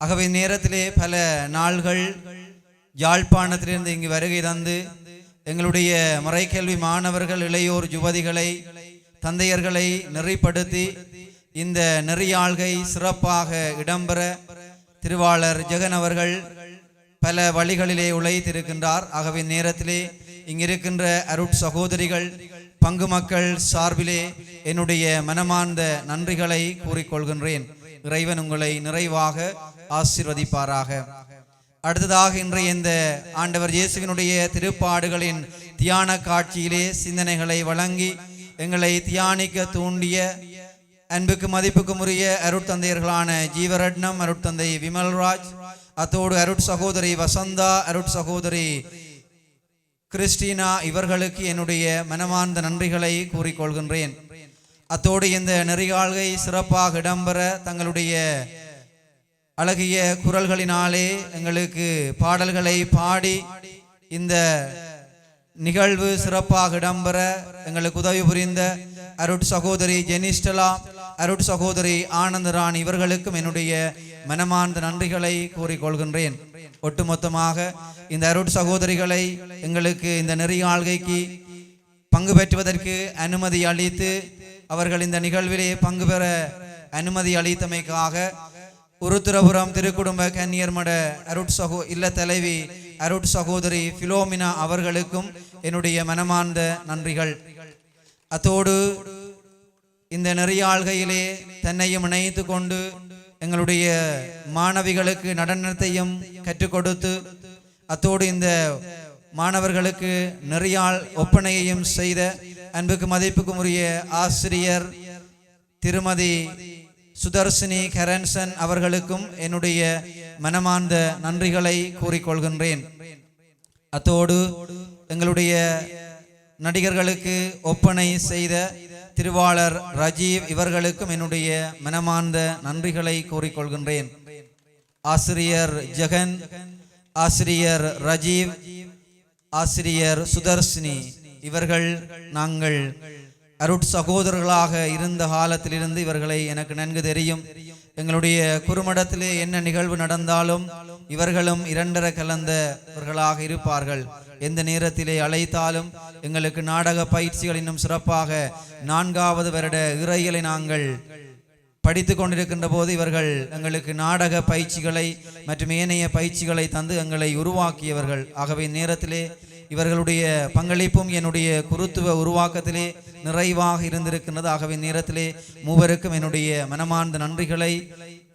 ஆகவே நேரத்திலே பல நாள்கள் யாழ்ப்பாணத்திலிருந்து இங்கு வருகை தந்து எங்களுடைய மறைக்கல்வி மாணவர்கள் இளையோர் யுவதிகளை தந்தையர்களை நெறிப்படுத்தி இந்த நெறியாள்கை சிறப்பாக இடம்பெற திருவாளர் ஜெகன் அவர்கள் பல வழிகளிலே உழைத்திருக்கின்றார். ஆகவே நேரத்திலே இங்கிருக்கின்ற அருட் சகோதரிகள் பங்கு மக்கள் சார்பிலே என்னுடைய மனமார்ந்த நன்றிகளை கூறிக்கொள்கின்றேன். இறைவன் உங்களை நிறைவாக ஆசீர்வதிப்பாராக. அடுத்ததாக இன்றைய இந்த ஆண்டவர் இயேசுவினுடைய திருப்பாடுகளின் தியான காட்சியிலே சிந்தனைகளை வழங்கி எங்களை தியானிக்க தூண்டிய அன்புக்கு மதிப்புக்கும் உரிய அருட்தந்தையர்களான ஜீவரட்னம், அருட்தந்தை விமல்ராஜ், அத்தோடு அருட் சகோதரி வசந்தா, அருட் சகோதரி கிறிஸ்டினா இவர்களுக்கு என்னுடைய மனமார்ந்த நன்றிகளை கூறிக்கொள்கின்றேன். அத்தோடு இந்த நெறியாள்கை சிறப்பாக இடம்பெற தங்களுடைய அழகிய குரல்களினாலே எங்களுக்கு பாடல்களை பாடி இந்த நிகழ்வு சிறப்பாக இடம்பெற எங்களுக்கு உதவி புரிந்த அருட் சகோதரி ஜெனிஸ்டலா, அருட் சகோதரி ஆனந்தரான் இவர்களுக்கும் என்னுடைய மனமார்ந்த நன்றிகளை கூறிக்கொள்கின்றேன். ஒட்டுமொத்தமாக இந்த அருட் சகோதரிகளை எங்களுக்கு இந்த நெறியாள்கைக்கு பங்கு பெற்றுவதற்கு அனுமதி அளித்து அவர்கள் இந்த நிகழ்விலே பங்கு பெற அனுமதி அளித்தமைக்காக உருத்திரபுரம் திருக்குடும்ப கன்னியர்மட அருட் இல்ல தலைவி அருட் சகோதரி பிலோமினா அவர்களுக்கும் என்னுடைய மனமார்ந்த நன்றிகள். அத்தோடு இந்த நெறியாள்கையிலே தன்னையும் இணைத்து கொண்டு எங்களுடைய மாணவிகளுக்கு நடனத்தையும் கற்றுக் கொடுத்து அத்தோடு இந்த மாணவர்களுக்கு நெறியால் ஒப்பனையையும் செய்த அன்புக்கு மதிப்புக்கும் உரிய ஆசிரியர் திருமதி சுதர்சினி கரன்சன் அவர்களுக்கும் என்னுடைய மனமார்ந்த நன்றிகளை கூறிக்கொள்கின்றேன். அத்தோடு எங்களுடைய நடிகர்களுக்கு ஒப்பனை செய்த திருவாளர் ரஜீவ் இவர்களுக்கும் என்னுடைய மனமார்ந்த நன்றிகளை கூறிக்கொள்கின்றேன். ஆசிரியர் ஜெகன், ஆசிரியர் ரஜீவ், ஆசிரியர் சுதர்சினி இவர்கள் நாங்கள் அருட்சகோதரர்களாக இருந்த காலத்திலிருந்து இவர்களை எனக்கு நன்கு தெரியும். எங்களுடைய குறுமடத்திலே என்ன நிகழ்வு நடந்தாலும் இவர்களும் இரண்டர கலந்தவர்களாக இருப்பார்கள். எந்த நேரத்திலே அழைத்தாலும் எங்களுக்கு நாடக பயிற்சிகள் இன்னும் சிறப்பாக 4வது வருட இறையிலை நாங்கள் படித்து கொண்டிருக்கின்ற போது இவர்கள் எங்களுக்கு நாடக பயிற்சிகளை மற்றும் ஏனைய பயிற்சிகளை தந்து எங்களை உருவாக்கியவர்கள். ஆகவே நேரத்திலே இவர்களுடைய பங்களிப்பும் என்னுடைய குருத்துவ உருவாக்கத்திலே நிறைவாக இருந்திருக்கின்றது. ஆகவே நேரத்திலே மூவருக்கும் என்னுடைய மனமார்ந்த நன்றிகளை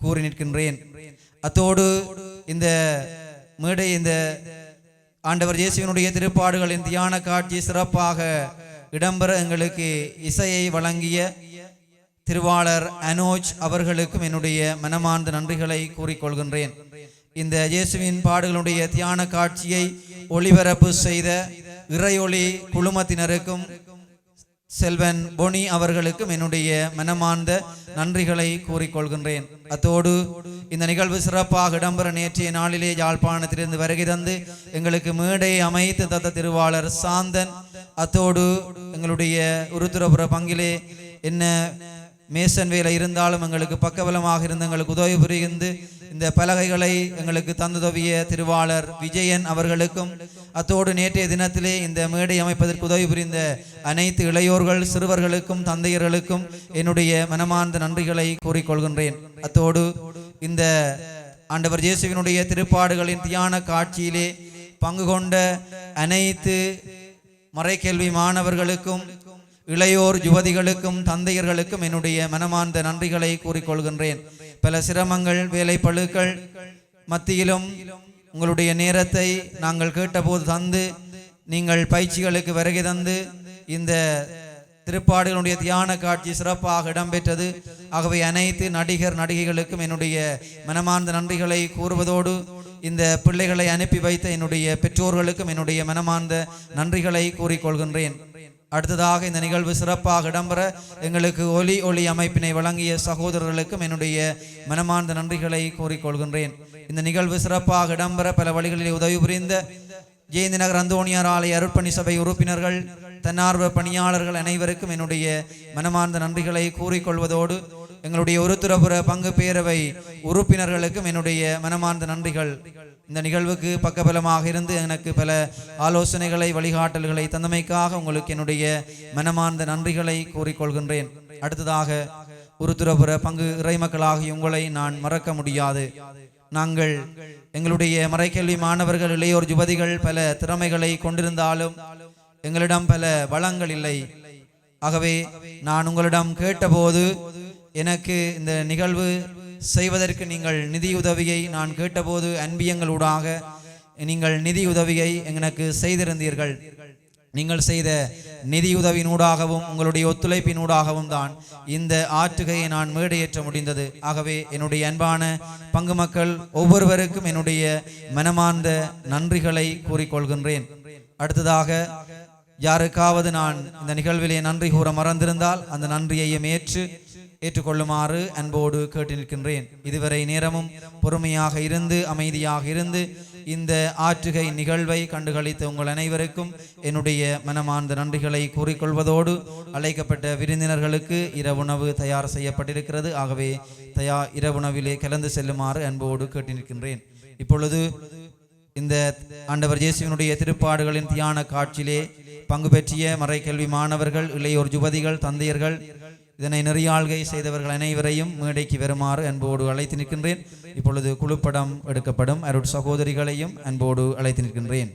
கூறி நிற்கின்றேன். அத்தோடு இந்த மேடை இந்த ஆண்டவர் இயேசுவினுடைய திருப்பாடுகளின் தியான காட்சி சிறப்பாக இடம்பெற எங்களுக்கு இசையை வழங்கிய திருவாளர் அனோஜ் அவர்களுக்கும் என்னுடைய மனமார்ந்த நன்றிகளை கூறிக்கொள்கின்றேன். இந்த இயேசுவின் பாடுகளுடைய தியான காட்சியை ஒளிபரப்பு செய்த இறையொளி குழுமத்தினருக்கும் செல்வன் பொனி அவர்களுக்கும் என்னுடைய மனமார்ந்த நன்றிகளை கூறிக்கொள்கின்றேன். அத்தோடு இந்த நிகழ்வு சிறப்பாக இடம்பெற நேற்றைய நாளிலே யாழ்ப்பாணத்திலிருந்து வருகை தந்து எங்களுக்கு மேடையை அமைத்து தந்த திருவாளர் சாந்தன், அத்தோடு எங்களுடைய உருத்துரபுர பங்கிலே என்ன மேசன் வேலை இருந்தாலும் எங்களுக்கு பக்கபலமாக இருந்து எங்களுக்கு உதவி புரிந்து இந்த பலகைகளை எங்களுக்கு தந்துதவிய திருவாளர் விஜயன் அவர்களுக்கும், அத்தோடு நேற்றைய தினத்திலே இந்த மேடை அமைப்பதற்கு உதவி புரிந்த அனைத்து இளையோர்கள் சிறுவர்களுக்கும் தந்தையர்களுக்கும் என்னுடைய மனமார்ந்த நன்றிகளை கூறிக்கொள்கின்றேன். அத்தோடு இந்த ஆண்டவர் இயேசுவினுடைய திருப்பாடுகளின் தியான காட்சியிலே பங்கு கொண்ட அனைத்து மறைக்கல்வி மாணவர்களுக்கும் இளையோர் யுவதிகளுக்கும் தந்தையர்களுக்கும் என்னுடைய மனமார்ந்த நன்றிகளை கூறிக்கொள்கின்றேன். பல சிரமங்கள் வேலைப்பளுக்கள் மத்தியிலும் உங்களுடைய நேரத்தை நாங்கள் கேட்டபோது தந்து நீங்கள் பயிற்சிகளுக்கு வருகை தந்து இந்த திருப்பாடுகளுடைய தியான காட்சி சிறப்பாக இடம்பெற்றது. ஆகவே அனைத்து நடிகர் நடிகைகளுக்கும் என்னுடைய மனமார்ந்த நன்றிகளை கூறுவதோடு இந்த பிள்ளைகளை அனுப்பி வைத்த என்னுடைய பெற்றோர்களுக்கும் என்னுடைய மனமார்ந்த நன்றிகளை கூறிக்கொள்கின்றேன். அடுத்ததாக இந்த நிகழ்வு சிறப்பாக இடம்பெற எங்களுக்கு ஒலி அமைப்பினை வழங்கிய சகோதரர்களுக்கும் என்னுடைய மனமார்ந்த நன்றிகளை கூறிக்கொள்கின்றேன். இந்த நிகழ்வு சிறப்பாக இடம்பெற பல வழிகளில் உதவி புரிந்த ஜெயந்தி நகர் அந்தோணியார் ஆலய அருட்பணி சபை உறுப்பினர்கள், தன்னார்வ பணியாளர்கள் அனைவருக்கும் என்னுடைய மனமார்ந்த நன்றிகளை கூறிக்கொள்வதோடு எங்களுடைய ஒருத்துறபுர பங்கு பேரவை உறுப்பினர்களுக்கும் என்னுடைய மனமார்ந்த நன்றிகள். இந்த நிகழ்வுக்கு பக்கபலமாக இருந்து எனக்கு பல ஆலோசனைகளை வழிகாட்டல்களை தந்தமைக்காக உங்களுக்கு என்னுடைய மனமார்ந்த நன்றிகளை கூறிக்கொள்கின்றேன். அடுத்ததாக ஒருத்துறபுர பங்கு இறைமக்களாகிய உங்களை நான் மறக்க முடியாது. நாங்கள் எங்களுடைய மறைக்கல்வி மாணவர்கள் இளையோர் யுவதிகள் பல திறமைகளை கொண்டிருந்தாலும் எங்களிடம் பல வளங்கள் இல்லை. ஆகவே நான் உங்களிடம் கேட்டபோது எனக்கு இந்த நிகழ்வு செய்வதற்கு நீங்கள் நிதியுதவியை நான் கேட்டபோது அன்பியங்களூடாக நீங்கள் நிதியுதவியை எனக்கு செய்திருந்தீர்கள். நீங்கள் செய்த நிதியுதவியினூடாகவும் உங்களுடைய ஒத்துழைப்பினூடாகவும் தான் இந்த ஆற்றுகையை நான் மேடையேற்ற முடிந்தது. ஆகவே என்னுடைய அன்பான பங்கு மக்கள் ஒவ்வொருவருக்கும் என்னுடைய மனமார்ந்த நன்றிகளை கூறிக்கொள்கின்றேன். அடுத்ததாக யாருக்காவது நான் இந்த நிகழ்விலே நன்றி கூற மறந்திருந்தால் அந்த நன்றியையும் ஏற்றுக்கொள்ளுமாறு அன்போடு கேட்டு நிற்கின்றேன். இதுவரை நேரமும் பொறுமையாக இருந்து அமைதியாக இருந்து இந்த ஆற்றுகை நிகழ்வை கண்டுகளித்த உங்கள் அனைவருக்கும் என்னுடைய மனமார்ந்த நன்றிகளை கூறிக்கொள்வதோடு அழைக்கப்பட்ட விருந்தினர்களுக்கு இரவுணவு தயார் செய்யப்பட்டிருக்கிறது. ஆகவே இரவுணவிலே கலந்து செல்லுமாறு அன்போடு கேட்டு நிற்கின்றேன். இப்பொழுது இந்த ஆண்டவர் இயேசுவினுடைய திருப்பாடுகளின் தியான காட்சியிலே பங்கு பெற்றிய மறைக்கல்வி மாணவர்கள், இளையோர் யுவதிகள், தந்தையர்கள், இதனை நெறியாள்கை செய்தவர்கள் அனைவரையும் மேடைக்கு வருமாறு அன்போடு அழைத்து நிற்கின்றேன். இப்பொழுது குழுப்படம் எடுக்கப்படும் அருட் சகோதரிகளையும் அன்போடு அழைத்து நிற்கின்றேன்.